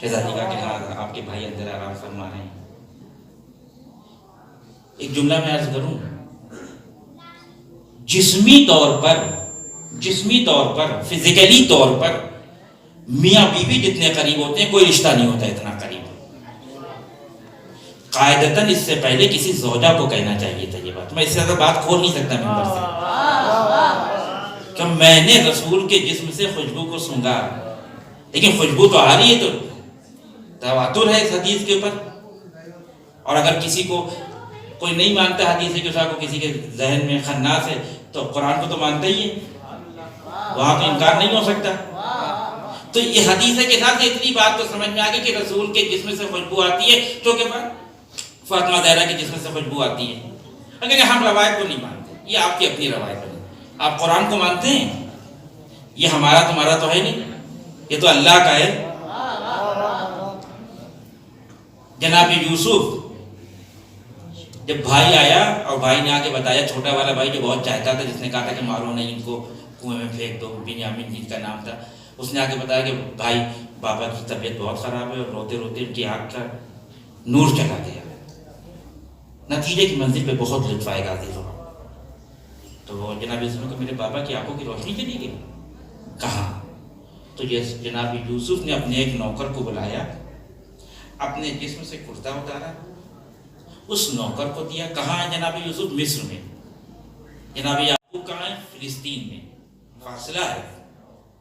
Speaker 1: شہزادی کہا کہ ہاں آپ کے بھائی اندر آرام فرما رہے ہیں. ایک جملہ میں عرض کروں، جسمی طور پر فزیکلی طور پر میاں بیوی جتنے قریب ہوتے ہیں کوئی رشتہ نہیں ہوتا اتنا قریب. قاعدتاً اس سے پہلے کسی زوجہ کو کہنا چاہیے تھا یہ بات. میں اس سے زیادہ بات کھول نہیں سکتا ممبر سے کہ میں نے رسول کے جسم سے خوشبو کو سونگھا، لیکن خوشبو تو آ رہی ہے، تو تواتر ہے اس حدیث کے اوپر. اور اگر کسی کو کوئی نہیں مانتا حدیث کے کو، کسی کے ذہن میں خناس ہے، تو قرآن کو تو مانتا ہی ہے، وہاں تو انکار نہیں ہو سکتا. تو یہ حدیث کے ساتھ اتنی بات تو سمجھ میں آ گئی کہ رسول کے جسم سے خوشبو آتی ہے، کیونکہ فاطمہ زہرا کے جسم سے خوشبو آتی ہے. اگر ہم روایت کو نہیں مانتے، یہ آپ کی اپنی روایت ہے. آپ قرآن کو مانتے ہیں، یہ ہمارا تمہارا تو ہے نہیں، یہ تو اللہ کا ہے. جناب یوسف جب بھائی آیا اور بھائی نے آ کے بتایا، چھوٹا والا بھائی جو بہت چاہتا تھا، جس نے کہا تھا کہ مارو نہیں ان کو، کنویں میں پھینک دو، بنیامین جن کا نام تھا، اس نے آ کے بتایا کہ بھائی بابا کی طبیعت بہت خراب ہے، اور روتے روتے ان کی آنکھ کا نور چلا گیا. نتیجے کی منزل پہ بہت لطف آئے گا عزیز ہو. تو جناب یوسف نے کہا میرے بابا کی آنکھوں کی روشنی چلی گئی. کہاں؟ تو یہ جناب یوسف نے اپنے ایک نوکر کو بلایا، اپنے جسم سے کرتا اتارا، اس نوکر کو دیا. کہاں ہے جناب یوسف؟ مصر میں. جناب یعقوب کہاں ہے؟ فلسطین میں. فاصلہ ہے،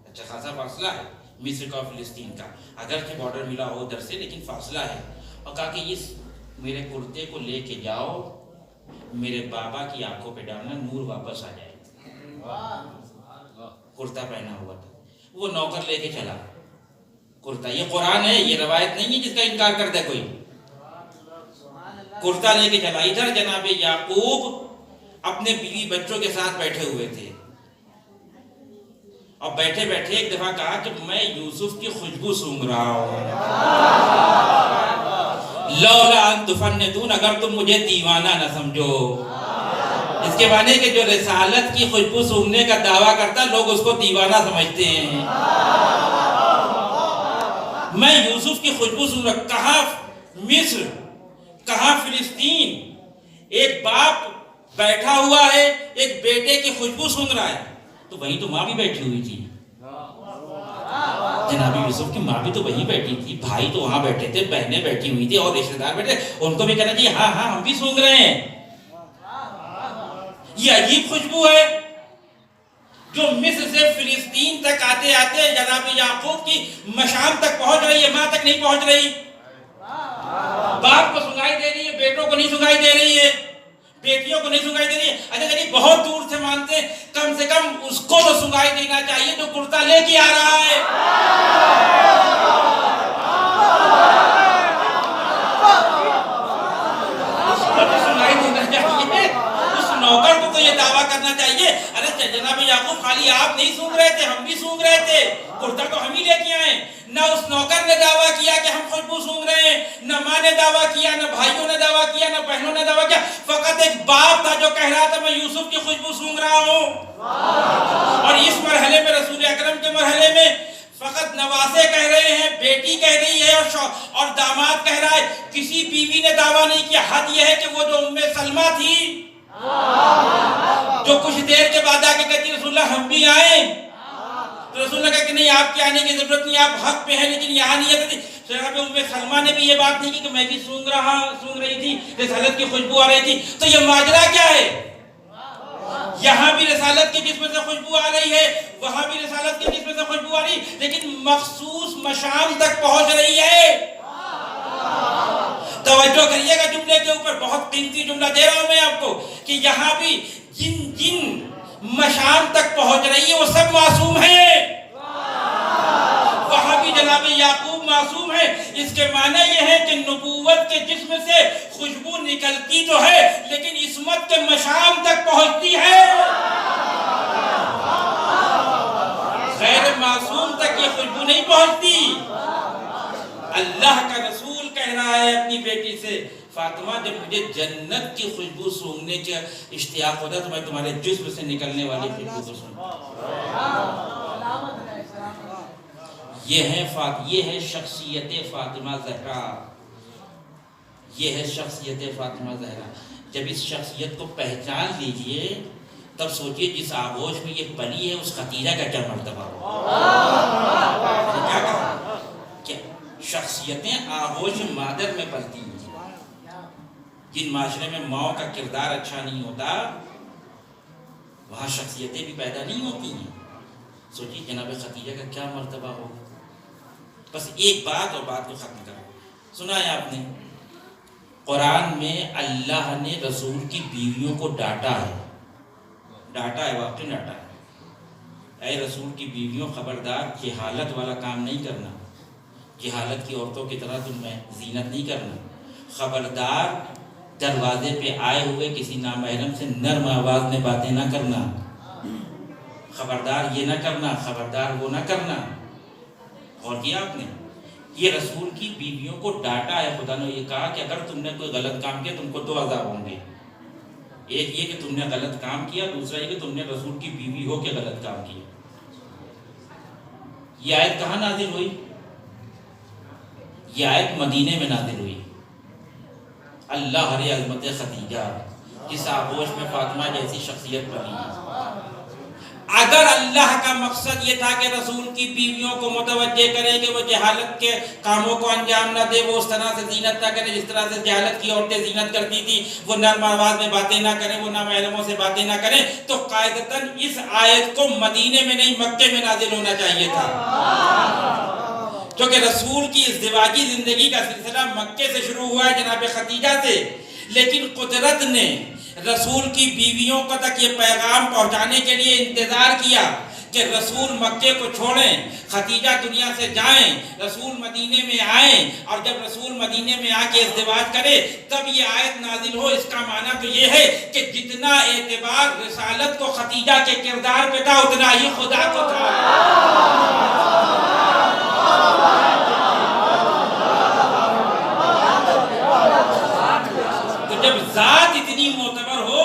Speaker 1: اچھا خاصا فاصلہ ہے مصر کا اور فلسطین کا، اگرچہ بارڈر ملا ہو ادھر سے، لیکن فاصلہ ہے. اور کہا کہ اس میرے کرتے کو لے کے جاؤ، میرے بابا کی آنکھوں پہ ڈالنا، نور واپس آ جائے. کرتا پہنا ہوا تھا، وہ نوکر لے کے چلا کرتا. یہ قرآن ہے، یہ روایت نہیں ہے جس کا انکار کر دے کوئی. کرتا لے کے چلا. ادھر جناب یعقوب اپنے بیوی بچوں کے ساتھ بیٹھے ہوئے تھے، اور بیٹھے بیٹھے ایک دفعہ کہا کہ میں یوسف کی خوشبو سونگھ رہا ہوں. لولا ان تفندون، اگر تم مجھے دیوانہ نہ سمجھو. اس کے معنی کہ جو رسالت کی خوشبو سونگھنے کا دعویٰ کرتا، لوگ اس کو دیوانہ سمجھتے ہیں. میں یوسف کی خوشبو سونگھ رہا. کہاں مصر، کہاں فلسطین. ایک باپ بیٹھا ہوا ہے، ایک بیٹے کی خوشبو سونگھ رہا ہے. تو وہیں تو ماں بھی بیٹھی ہوئی تھی. جناب یوسف کی ماں بھی تو وہیں بیٹھی تھی، بھائی تو وہاں بیٹھے تھے، بہنیں بیٹھی ہوئی تھی، اور رشتہ دار بیٹھے. ان کو بھی کہنا چاہیے ہاں ہاں ہم بھی سونگھ رہے ہیں. یہ عجیب خوشبو ہے جو مصر سے فلسطین تک آتے آتے جناب یعقوب کی مشام تک پہنچ رہی ہے، ماں تک نہیں پہنچ رہی. باپ کو سنگائی دے رہی ہے، بیٹوں کو نہیں سنگائی دے رہی ہے، بیٹیوں کو نہیں سنگائی دے رہی ہے. اچھا چلیے بہت دور سے مانتے ہیں، کم سے کم اس کو تو سنگائی دینا چاہیے جو کرتا لے کے آ رہا ہے. اس کو تو سنگائی دینا چاہیے، اس نوکر کو تو یہ دعویٰ کرنا چاہیے ارے جناب یعقوب خالی آپ نہیں سونگ رہے تھے، ہم بھی سونگ رہے تھے، کرتا تو ہم ہی لے کے آئے. نہ اس نوکر نے دعویٰ کیا کہ ہم خوشبو سونگ رہے ہیں، نہ ماں نے دعویٰ کیا، نہ بھائیوں نے دعویٰ کیا، نہ بہنوں نے دعویٰ کیا. فقط ایک باپ تھا جو کہہ رہا تھا میں یوسف کی خوشبو سونگ رہا ہوں. اور اس مرحلے میں رسول اکرم کے مرحلے میں فقط نواسے کہہ رہے ہیں، بیٹی کہہ رہی ہے اور داماد کہہ رہا ہے. کسی بیوی نے دعویٰ نہیں کیا. حد یہ ہے کہ وہ جو ام سلمہ تھی جو کچھ دیر کے بعد آ کے کہتی رسول اللہ ہم بھی آئیں، تو رسول اللہ کہا کہ نہیں آپ کے آنے کی ضرورت نہیں، آپ حق پہ ہیں، لیکن یہاں نہیں ہے. جناب ام سلمہ نے بھی یہ بات نہیں کی کہ میں بھی سونگ رہی تھی، رسالت کی خوشبو آ رہی تھی. تو یہ ماجرا کیا ہے؟ یہاں بھی رسالت کے جسم سے خوشبو آ رہی ہے، وہاں بھی رسالت کے جسم سے خوشبو آ رہی ہے، لیکن مخصوص مشام تک پہنچ رہی ہے. توجہ کریے گا جملے کے اوپر، بہت قیمتی جملہ دے رہا ہوں میں آپ کو کہ یہاں بھی جن مشام تک پہنچ رہی ہے وہ سب معصوم ہیں. وہاں بھی جناب یعقوب معصوم ہے. اس کے معنی یہ ہے کہ نبوت کے جسم سے خوشبو نکلتی تو ہے لیکن عصمت کے مشام تک پہنچتی ہے. غیر معصوم تک یہ خوشبو نہیں پہنچتی. اللہ کا رسول کہہ رہا ہے اپنی بیٹی سے فاطمہ جب مجھے جنت کی خوشبو سونگنے کا اشتیاق ہوتا تو میں تمہارے جسم سے نکلنے والی خوشبو کو سونگتا. یہ ہے شخصیت فاطمہ زہرا. یہ ہے شخصیت فاطمہ زہرا. جب اس شخصیت کو پہچان لیجئے تب سوچئے جس آغوش میں یہ پلی ہے اس خدیجہ کا کیا مرتبہ ہو. کیا کہا کہ شخصیتیں آغوش مادر میں پلتی ہیں. جن معاشرے میں ماں کا کردار اچھا نہیں ہوتا وہاں شخصیتیں بھی پیدا نہیں ہوتی ہیں. سوچیے جناب خدیجہ کا کیا مرتبہ ہوگا. بس ایک بات اور بات کو ختم کرو. سنا ہے آپ نے قرآن میں اللہ نے رسول کی بیویوں کو ڈانٹا ہے واقعی ڈانٹا ہے. اے رسول کی بیویوں خبردار جہالت والا کام نہیں کرنا، جہالت کی عورتوں کی طرح تم میں زینت نہیں کرنا. خبردار دروازے پہ آئے ہوئے کسی نامحرم سے نرم آواز میں باتیں نہ کرنا. خبردار یہ نہ کرنا، خبردار وہ نہ کرنا. اور کیا آپ نے یہ رسول کی بیویوں کو ڈانٹا ہے. خدا نے یہ کہا کہ اگر تم نے کوئی غلط کام کیا تم کو دو عذاب ہوں گے. ایک یہ کہ تم نے غلط کام کیا، دوسرا یہ کہ تم نے رسول کی بیوی ہو کے غلط کام کیا. یہ آیت کہاں نازل ہوئی؟ یہ آیت مدینے میں نازل ہوئی. اللہ ہر عظمت خدیجہ جس آغوش میں فاطمہ جیسی شخصیت پلی. اگر اللہ کا مقصد یہ تھا کہ رسول کی بیویوں کو متوجہ کرے کہ وہ جہالت کے کاموں کو انجام نہ دے، وہ اس طرح سے زینت نہ کرے جس طرح سے جہالت کی عورتیں زینت کرتی تھی، وہ نرم آواز میں باتیں نہ کریں، وہ نامحرموں سے باتیں نہ کریں، تو قاعدتاً اس آیت کو مدینے میں نہیں مکے میں نازل ہونا چاہیے تھا. کیونکہ رسول کی ازدواجی زندگی کا سلسلہ مکے سے شروع ہوا ہے جناب خدیجہ سے، لیکن قدرت نے رسول کی بیویوں کو تک یہ پیغام پہنچانے کے لیے انتظار کیا کہ رسول مکے کو چھوڑیں، خدیجہ دنیا سے جائیں، رسول مدینے میں آئیں، اور جب رسول مدینے میں آ کے ازدواج کرے تب یہ آیت نازل ہو. اس کا معنی تو یہ ہے کہ جتنا اعتبار رسالت کو خدیجہ کے کردار پہ تھا اتنا ہی خدا کو تھا. تو جب ذات اتنی معتبر ہو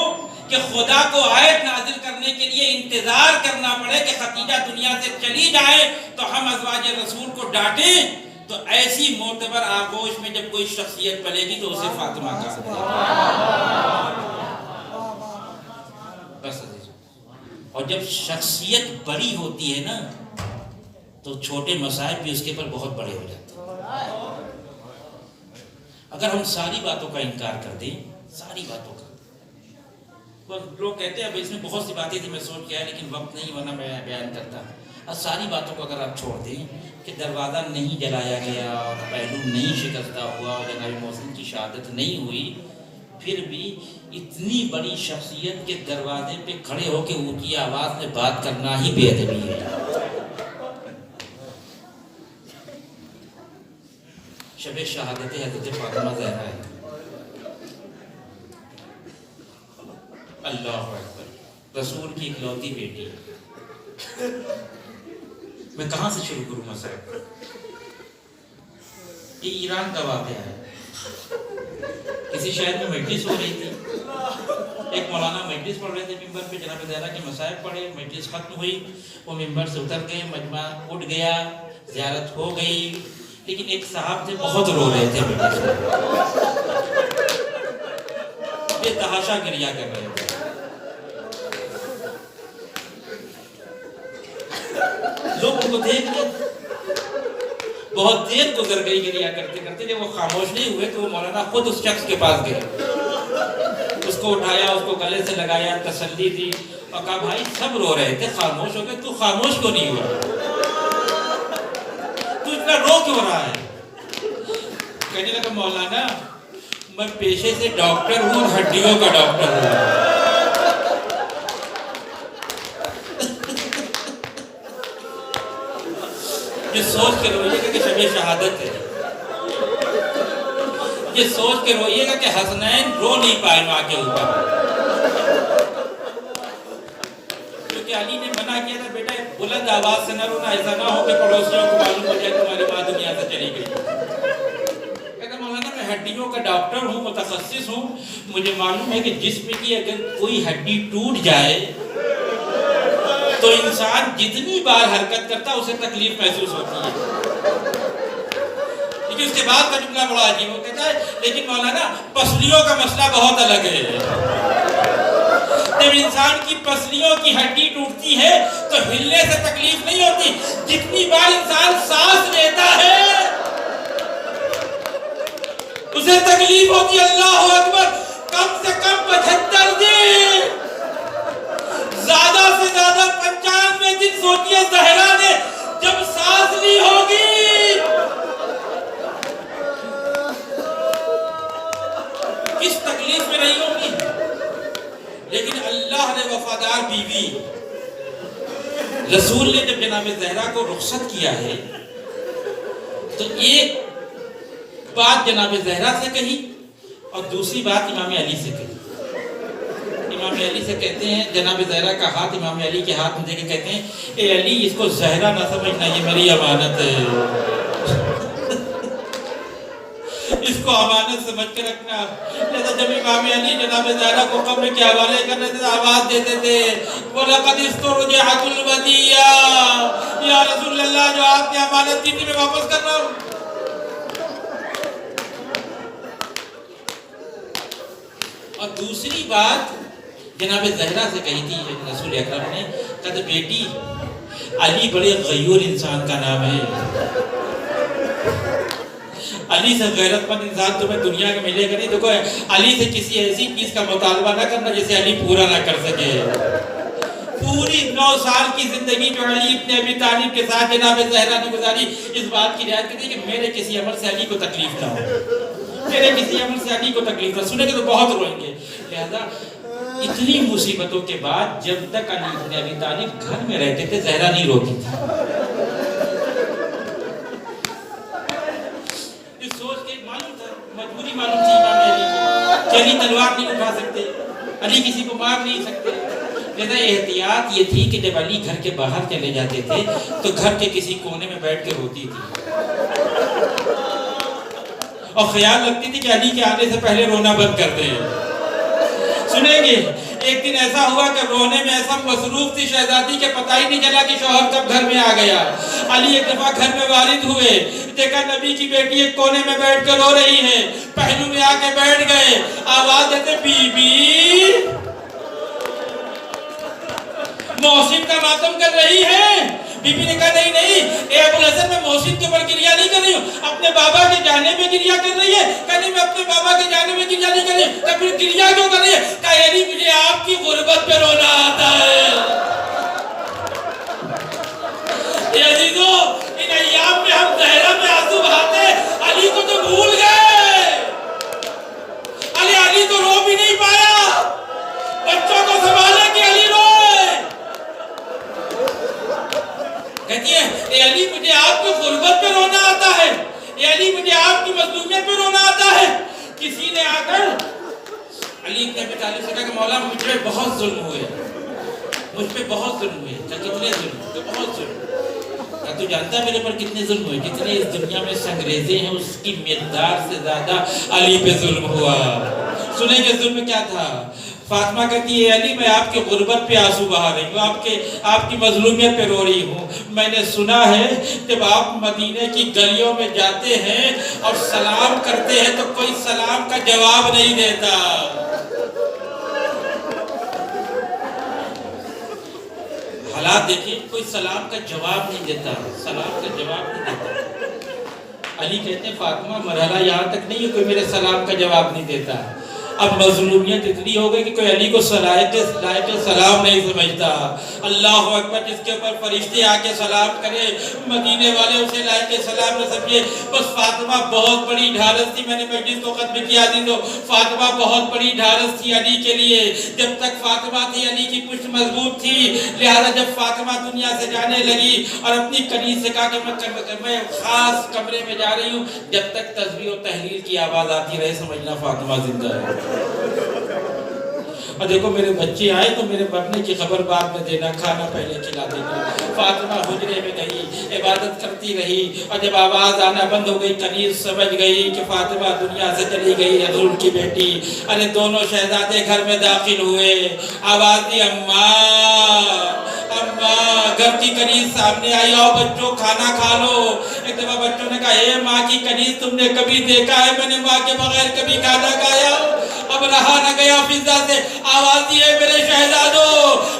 Speaker 1: کہ خدا کو آیت نازل کرنے کے لیے انتظار کرنا پڑے کہ خدیجہ دنیا سے چلی جائے تو ہم ازواج رسول کو ڈانٹیں، تو ایسی معتبر آغوش میں جب کوئی شخصیت پلے گی تو اسے فاطمہ کہا بس. اور جب شخصیت بڑی ہوتی ہے نا تو چھوٹے مصائب بھی اس کے پر بہت بڑے ہو جاتے ہیں. اگر ہم ساری باتوں کا انکار کر دیں، ساری باتوں کا، لوگ کہتے ہیں اب اس میں بہت سی باتیں تھی میں سوچ کے آیا لیکن وقت نہیں ورنہ میں بیان کرتا. اب ساری باتوں کو اگر آپ چھوڑ دیں کہ دروازہ نہیں جلایا گیا اور پہلو نہیں شکستہ ہوا اور جناب محسن کی شہادت نہیں ہوئی، پھر بھی اتنی بڑی شخصیت کے دروازے پہ کھڑے ہو کے اونچی آواز میں بات کرنا ہی بے ادبی ہے. شب شہادت حضرت فاطمہ زہرا ہے. اللہ اکبر، رسول کی اکلوتی بیٹی. میں کہاں سے شروع کروں گا صاحب؟ یہ ایران کا واقعہ ہے. کسی شہر میں مجلس ہو رہی تھی، ایک مولانا مجلس پڑھ رہے تھے ممبر پہ، جناب زہرا کے مصائب پڑھے، مجلس ختم ہوئی، وہ ممبر سے اتر گئے، مجمع اٹھ گیا، زیارت ہو گئی. لیکن ایک صاحب تھے بہت رو رہے تھے مجلس میں، یہ تحاشا گریا کر رہے تھے. لوگ ان کو دیکھ لیں، بہت دیر گزر گئی گریا کرتے کرتے. جب وہ خاموش نہیں ہوئے تو وہ مولانا خود اس شخص کے پاس گئے، اس کو اٹھایا، اس کو گلے سے لگایا، تسلی دی اور کہا بھائی سب رو رہے تھے، خاموش ہو گئے، تو خاموش کیوں نہیں ہوا؟ تو اتنا رو کیوں رہا ہے؟ کہنے لگا مولانا میں پیشے سے ڈاکٹر ہوں اور ہڈیوں کا ڈاکٹر ہوں. یہ سوچ کے روئیے گا کہ شب شہادت ہے، یہ سوچ کے روئیے گا کہ حسنین رو نہیں پائے ماں کے اوپر، کیونکہ علی نے منع کیا تھا بیٹا بلند آواز سے نہ رونا، ایسا نہ ہو کہ پڑوسیوں کو معلوم ہو جائے تمہاری ماں دنیا سے چلی گئی. کہتا مولانا میں ہڈیوں کا ڈاکٹر ہوں، متخصص ہوں، مجھے معلوم ہے کہ جسم کی اگر کوئی ہڈی ٹوٹ جائے تو انسان جتنی بار حرکت کرتا اسے تکلیف محسوس ہوتی ہے. لیکن اس کے بعد کا جملہ بڑا عجیب ہو کہتا ہے لیکن مولانا پسلیوں کا مسئلہ بہت الگ ہے. جب انسان کی پسلیوں کی ہڈی ٹوٹتی ہے تو ہلنے سے تکلیف نہیں ہوتی، جتنی بار انسان سانس لیتا ہے اسے تکلیف ہوتی. اللہ اکبر، کم سے کم 75 دن، زیادہ سے زیادہ 95 دن سوچئے زہرا نے جب سانس لی ہوگی کس تکلیف میں رہی ہوگی. لیکن اللہ نے وفادار بیوی رسول نے جب جناب زہرا کو رخصت کیا ہے تو ایک بات جناب زہرا سے کہی اور دوسری بات امام علی سے کہی. امام علی سے کہتے ہیں، جناب زہرا کا ہاتھ امام علی کے ہاتھ میں دے کے کہتے ہیں اے علی اس کو زہرا نہ سمجھنا، یہ میری امانت ہے، اس کو امانت سمجھ کے رکھنا. لہذا جب امام علی جناب زہرا کو قبر کے حوالے کرنے سے آواز دیتے تھے وَلَقَدِ اسْتُرْجِعَتُ الْوَدِيَّةُ، یا رسول اللہ جو آپ نے امانت دی تھی میں واپس کر رہا ہوں. اور دوسری بات جناب زہرا سے کہی تھی رسول اکرم نے، کہتے بیٹی علی بڑے غیور انسان کا نام ہے، علی سے غیرت مند انسان تمہیں دنیا میں ملے گا نہیں. دیکھو علی سے کسی ایسی چیز کا مطالبہ نہ کرنا جسے علی پورا نہ کر سکے. پوری 9 سال کی زندگی جو علی ابن ابی طالب کے ساتھ جناب زہرا نے گزاری، اس بات کی رعایت کرتی کہ میرے کسی عمل سے علی کو تکلیف نہ ہو، میرے کسی عمل سے علی کو تکلیف نہ. سنیں گے تو بہت روئیں گے. لہذا اتنی مصیبتوں کے بعد جب تک علی ابن ابی طالب گھر میں رہتے تھے زہرا نہیں روتی تھی. اس سوچ کے معلوم تھا، مجبوری معلوم تھی امام علی کو کہ علی تلوار نہیں اٹھا سکتے، علی کسی کو مار نہیں سکتے. لہذا احتیاط یہ تھی کہ جب علی گھر کے باہر چلے جاتے تھے تو گھر کے کسی کونے میں بیٹھ کے روتی تھی اور خیال رکھتی تھی کہ علی کے آنے سے پہلے رونا بند کر دیں. سنیں گے ایک دن ایسا ہوا کہ رونے میں ایسا مصروف تھی شہزادی کہ پتہ ہی نہیں چلا کہ شوہر کب گھر میں آ گیا. علی ایک دفعہ گھر میں وارد ہوئے، دیکھا نبی کی بیٹی ایک کونے میں بیٹھ کر رو رہی ہے، پہلو میں آ کے بیٹھ گئے، آواز دیتے بی بی محسن کا ماتم کر رہی ہے. بی بی نے کہا نہیں نہیں اے ابو الحسن میں محسن کے اوپر گریہ نہیں کر رہی ہوں، اپنے بابا کے جانے میں گریہ کر رہی ہے. کہا نہیں میں اپنے بابا کے جانے میں گریہ نہیں کر رہی ہوں. کہا پھر گریہ کیوں کر رہی ہے؟ کہا یعنی مجھے آپ کی کہا کہ مولا مجھ پہ بہت ظلم ہوئے، مجھ پہ بہت ظلم ہوئے۔ کہا کتنے ظلم؟ کہ بہت ظلم۔ کہا تو جانتا ہے میرے پر کتنے ظلم ہوئے؟ جتنے اس دنیا میں سنگریزے ہیں اس کی مقدار سے زیادہ علی پہ ظلم ہوا۔ سنیں کہ ظلم کیا تھا؟ فاطمہ کہتی ہے علی میں آپ کے غربت پہ آنسو بہا رہی ہوں، آپ کی مظلومیت پہ رو رہی ہوں۔ میں نے سنا ہے جب آپ مدینے کی گلیوں میں جاتے ہیں اور سلام کرتے ہیں تو کوئی سلام کا جواب نہیں دیتا۔ حالات دیکھیں، کوئی سلام کا جواب نہیں دیتا، سلام کا جواب نہیں دیتا۔ علی کہتے ہیں فاطمہ مرحلہ یہاں تک نہیں ہے کوئی میرے سلام کا جواب نہیں دیتا، اب مظلومیت اتنی ہو گئی کہ کوئی علی کو لائق سلام نہیں سمجھتا۔ اللہ اکبر، جس کے اوپر فرشتے آ کے سلام کرے مدینے والے اسے لائق سلام نہ سمجھے۔ بس فاطمہ بہت بڑی ڈھارس تھی، میں نے مجلس کو ختم کیا دی تو فاطمہ بہت بڑی ڈھارس تھی علی کے لیے۔ جب تک فاطمہ تھی علی کی پشت مضبوط تھی، لہذا جب فاطمہ دنیا سے جانے لگی اور اپنی کنیز سے کہا کہ میں خاص کمرے میں جا رہی ہوں، جب تک تسبیح و تحلیل کی آواز آتی رہے سمجھنا فاطمہ زندہ ہے۔ اور دیکھو میرے بچے آئے تو میرے مرنے کی خبر بعد میں دینا، کھانا پہلے کھلا دینا۔ فاطمہ حجرے میں گئی، عبادت کرتی رہی، اور جب آواز آنا بند ہو گئی کنیز سمجھ گئی کہ فاطمہ دنیا سے چلی گئی، رسول کی بیٹی۔ ارے دونوں شہزادے گھر میں داخل ہوئے، آواز دی اماں اماں، گھر کی کنیز سامنے آئی، آؤ بچوں کھانا کھا لو۔ ایک دفعہ بچوں نے کہا اے ماں کی کنیز تم نے کبھی دیکھا ہے؟ میں نے ماں کے بغیر کبھی کھانا کھایا؟ اب رہا نہ گیا فضا سے آواز دی ہے میرے شہزادوں،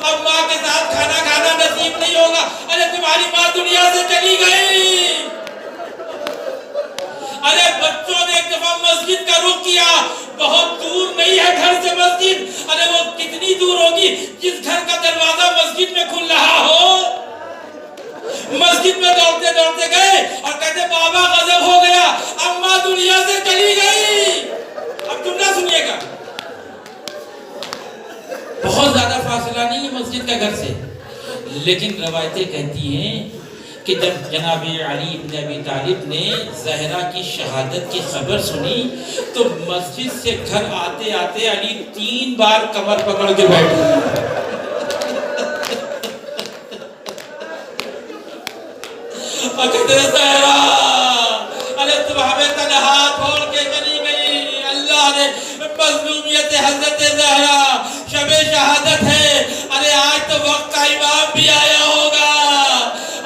Speaker 1: اب ماں کے ساتھ کھانا کھانا نصیب نہیں ہوگا۔ ارے تمہاری ماں دنیا سے چلی گئی۔ ارے بچوں نے ایک دفعہ مسجد کا رخ کیا، بہت دور نہیں ہے گھر سے مسجد۔ ارے وہ کتنی دور ہوگی؟ جس گھر کا دروازہ مسجد میں کھل رہا ہو۔ مسجد میں دوڑتے دوڑتے گئے اور کہتے بابا غضب ہو گیا، اماں دنیا سے چلی گئی۔ اب جملہ سنیے گا، بہت زیادہ فاصلہ نہیں ہے مسجد کا گھر سے، لیکن روایتیں کہتی ہیں کہ جب جناب علی بن ابی طالب نے زہرا کی شہادت کی خبر سنی تو مسجد سے گھر آتے آتے علی 3 بار کمر پکڑ کے بیٹھے۔ اور کہتے ہیں زہرا، ارے تم ہمیں تنہا چھوڑ کے چلی گئی۔ اللہ نے مظلومیت حضرت زہرا، شب شہادت ہے، ارے آج تو وقت کا امام بھی آیا ہوگا،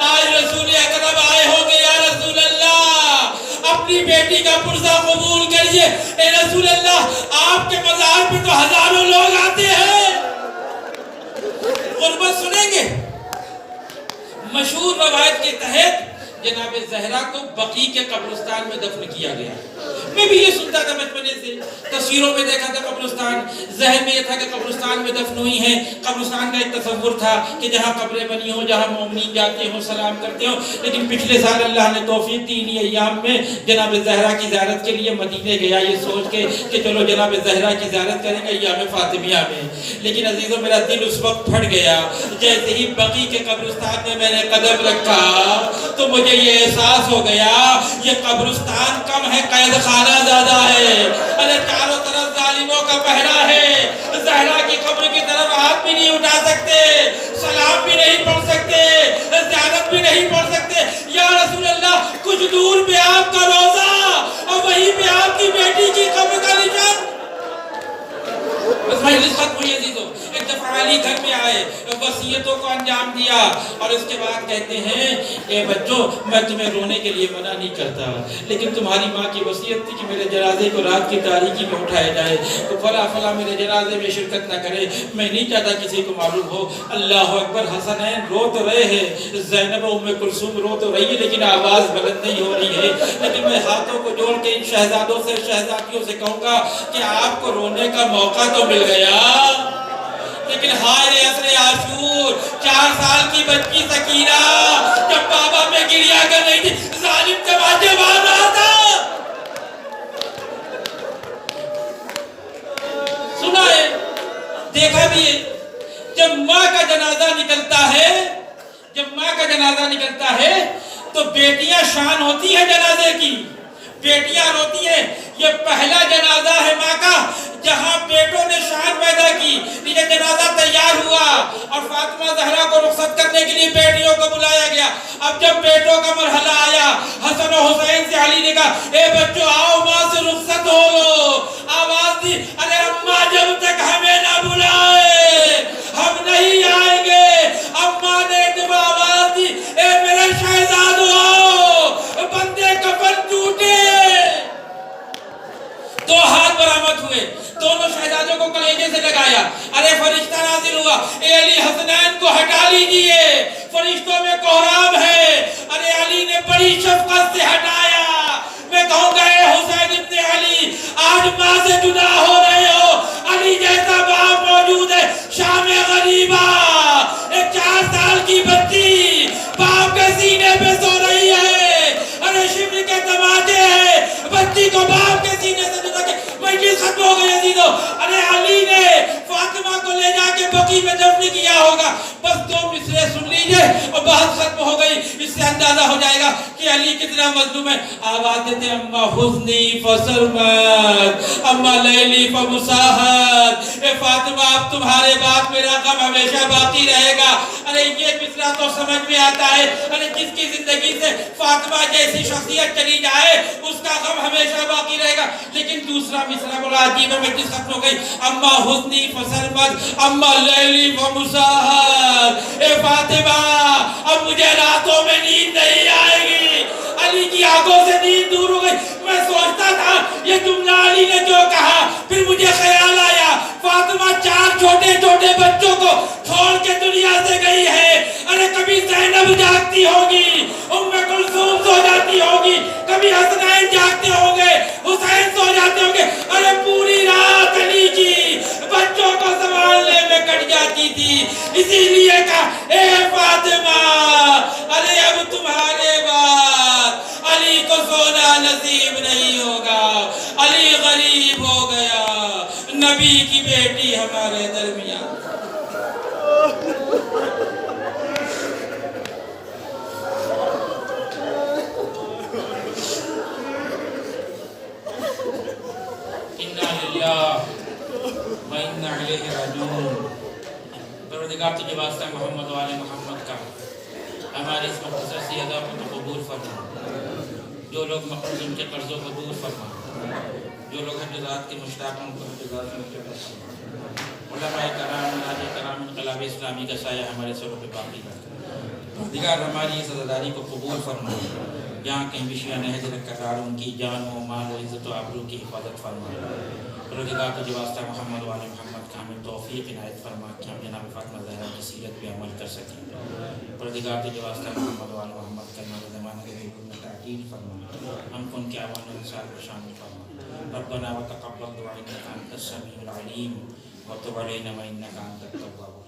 Speaker 1: آج رسول اکرم آئے ہوں گے۔ یا رسول اللہ اپنی بیٹی کا پرزہ قبول کریے۔ اے رسول اللہ آپ کے مزار پہ تو ہزاروں لوگ آتے ہیں۔ غربت سنیں گے؟ مشہور روایت کے تحت جناب زہرا کو بقیع کے قبرستان میں دفن کیا گیا۔ میں بھی یہ سنتا تھا بچپنے سے، تصویروں میں دیکھا تھا قبرستان، ذہن میں یہ تھا کہ قبرستان میں دفن ہوئی ہیں۔ قبرستان کا ایک تصور تھا کہ جہاں قبریں بنی ہوں، جہاں مومنین جاتے ہوں، سلام کرتے ہوں۔ لیکن پچھلے سال اللہ نے توفیق دی، انہی ایام میں جناب زہرا کی زیارت کے لیے مدینے گیا، یہ سوچ کے کہ چلو جناب زہرا کی زیارت کریں گے ایام فاطمیہ میں۔ لیکن عزیزوں میرا دل اس وقت پھٹ گیا جیسے ہی بقیع کے قبرستان میں میں نے قدم رکھا تو مجھے یہ احساس ہو گیا یہ قبرستان کم ہے، قید خانہ زیادہ ہے۔ ارے چاروں طرف ظالموں کا پہرا ہے، زہرا کی قبر کی طرف ہاتھ بھی نہیں اٹھا سکتے، سلام بھی نہیں پڑھ سکتے، زیارت بھی نہیں پڑھ سکتے۔ یا رسول اللہ کچھ دور پہ آپ کا روضہ اور وہیں پہ آپ کی بیٹی کی قبر کا نشان۔ بس مجلس ختم ہوئی عزیزوں، ایک دفعہ علی گھر میں آئے، وصیتوں کو انجام دیا اور اس کے بعد کہتے ہیں اے بچوں میں تمہیں رونے کے لیے منع نہیں کرتا، لیکن تمہاری ماں کی وصیت تھی کہ میرے جنازے کو رات کی تاریکی میں اٹھایا جائے، تو فلاں میرے جنازے میں شرکت نہ کرے، میں نہیں چاہتا کسی کو معلوم ہو۔ اللہ اکبر، حسنین رو تو رہے ہیں، زینب و ام کلثوم رو تو رہی ہے لیکن آواز بلند نہیں ہو رہی ہے۔ لیکن میں ہاتھوں کو جوڑ کے ان شہزادوں سے شہزادیوں سے کہوں گا کہ آپ کو رونے کا موقع تو مل گیا، لیکن ہائے عصر عاشور، 4 سال کی بچی سکینہ جب بابا میں گریا کر رہی تھی، ظالم تماچے مار رہا تھا۔ سنا ہے، دیکھا بھی ہے، جب ماں کا جنازہ نکلتا ہے تو بیٹیاں شان ہوتی ہیں جنازے کی، بیٹیاں روتی ہیں۔ یہ پہلا جنازہ ہے ماں کا جہاں بیٹوں نے شان پیدا کی، یہ جنازہ تیار ہوا اور فاطمہ زہرا کو رخصت کرنے کے لیے بیٹیوں کو بلایا گیا۔ اب جب بیٹوں کا مرحلہ آیا، حسن و حسین سے علی نے کہا اے بچوں آؤ ماں سے رخصت ہو لو۔ آواز دی ارے اماں جب تک ہمیں نہ بلائے ہم نہیں آئیں گے۔ اماں نے جب آواز دی اے میرے شہزادو آؤ، بندے کفن ٹوٹے، دو ہاتھ برآمد ہوئے، دونوں شہزادوں کو کلیجے سے لگایا۔ ارے فرشتہ نازل ہوا، اے علی حسنین کو ہٹا لیجئے، فرشتوں میں کوہرام ہے۔ ارے علی نے بڑی شفقت سے ہٹایا۔ میں کہوں گا اے حسین ابن علی، آج ماں سے جدا ہو رہے ہو، علی جیسا باپ موجود ہے شام غریبہ، ایک 4 سال کی بچی باپ کے سینے پہ سو رہی ہے۔ ارے شبر کے تماچے ہیں، بچی کو باپ کے سینے سے جدا کے مجلس ختم ہو گئی عزیزو۔ ارے علی نے فاطمہ کو لے جا کے بقیع میں دفن کیا ہوگا۔ بس 2 مصرے سن لیجئے اور بات ختم ہو گئی۔ اس سے اندازہ ہو جائے گا کہ علی کتنا مظلوم ہے۔ آواز دیتے اما حزنی فسرمت، اما لیلی فمساحت، اے فاطمہ اب تمہارے بعد میرا غم ہمیشہ باقی رہے گا۔ ارے یہ مصرع تو سمجھ میں آتا ہے، ارے جس کی زندگی سے فاطمہ جیسی شخصیت چلی جائے اس کا غم ہمیشہ باقی رہے گا۔ لیکن دوسرا مصرع بڑا عجیب ہے، مجلس ختم ہو گئی۔ اما حزنی فسرمت، اما لیلی فمساحت، اے فاطمہ اب مجھے راتوں میں نیند نہیں آئے گی۔ علی کی آنکھوں سے نیند دور ہو گئی۔ میں سوچتا تھا یہ جملہ علی نے جو کہا، پھر مجھے خیال آیا فاطمہ 4 چھوٹے چھوٹے بچوں کو چھوڑ کے دنیا سے گئی ہے۔ ارے کبھی زینب جاگتی ہوگی، ام کلثوم سو جاتی ہوگی، کبھی حسنین جاگتے ہوں گے، حسین سو جاتے ہوں گے۔ ارے پوری رات علی کی بچوں کو سنبھالنے میں کٹ جاتی تھی۔ اسی لیے کہا اے فاطمہ ارے اب تمہارے بعد علی کو سونا نصیب نہیں ہوگا، علی غریب ہو گیا، نبی کی بیٹی ہمارے درمیان۔ انا للہ و انا الیہ راجعون۔ پروردگار تجھے واسطہ محمد و آل محمد کا ہمارے اس مختصر سی ادا کو تو قبول فرما۔ جو لوگ مقروض ان کے قرضوں کو دور فرما، جو لوگ حجزات کے مشتاق ان کو حجزات میں فرما۔ علماء کرام، مناظر کرام، انقلاب اسلامی کا سایہ ہمارے سروں پہ باقی رکھا۔ دیگر ہماری اس عزاداری کو قبول فرما، جہاں کہیں بھی شیعہ نہج رکھ کر ان کی جان و مال و عزت و آبرو کی حفاظت فرما۔ پروردگار تجھے واسطہ محمد و آل محمد کا ہمیں توفیق عنایت فرما کہ ہم جناب فاطمہ زہرا کی سیرت پہ عمل کر سکیں۔ پروردگار تجھے واسطہ محمد و آل محمد کا ہمارے زمانے کے حضور میں تعدیل فرما، ہم کو ان کے اعوان و انصار کو شامل فرما۔ ربنا وتقبل دعاء انک انت السمیع العلیم وتب علینا انک انت التواب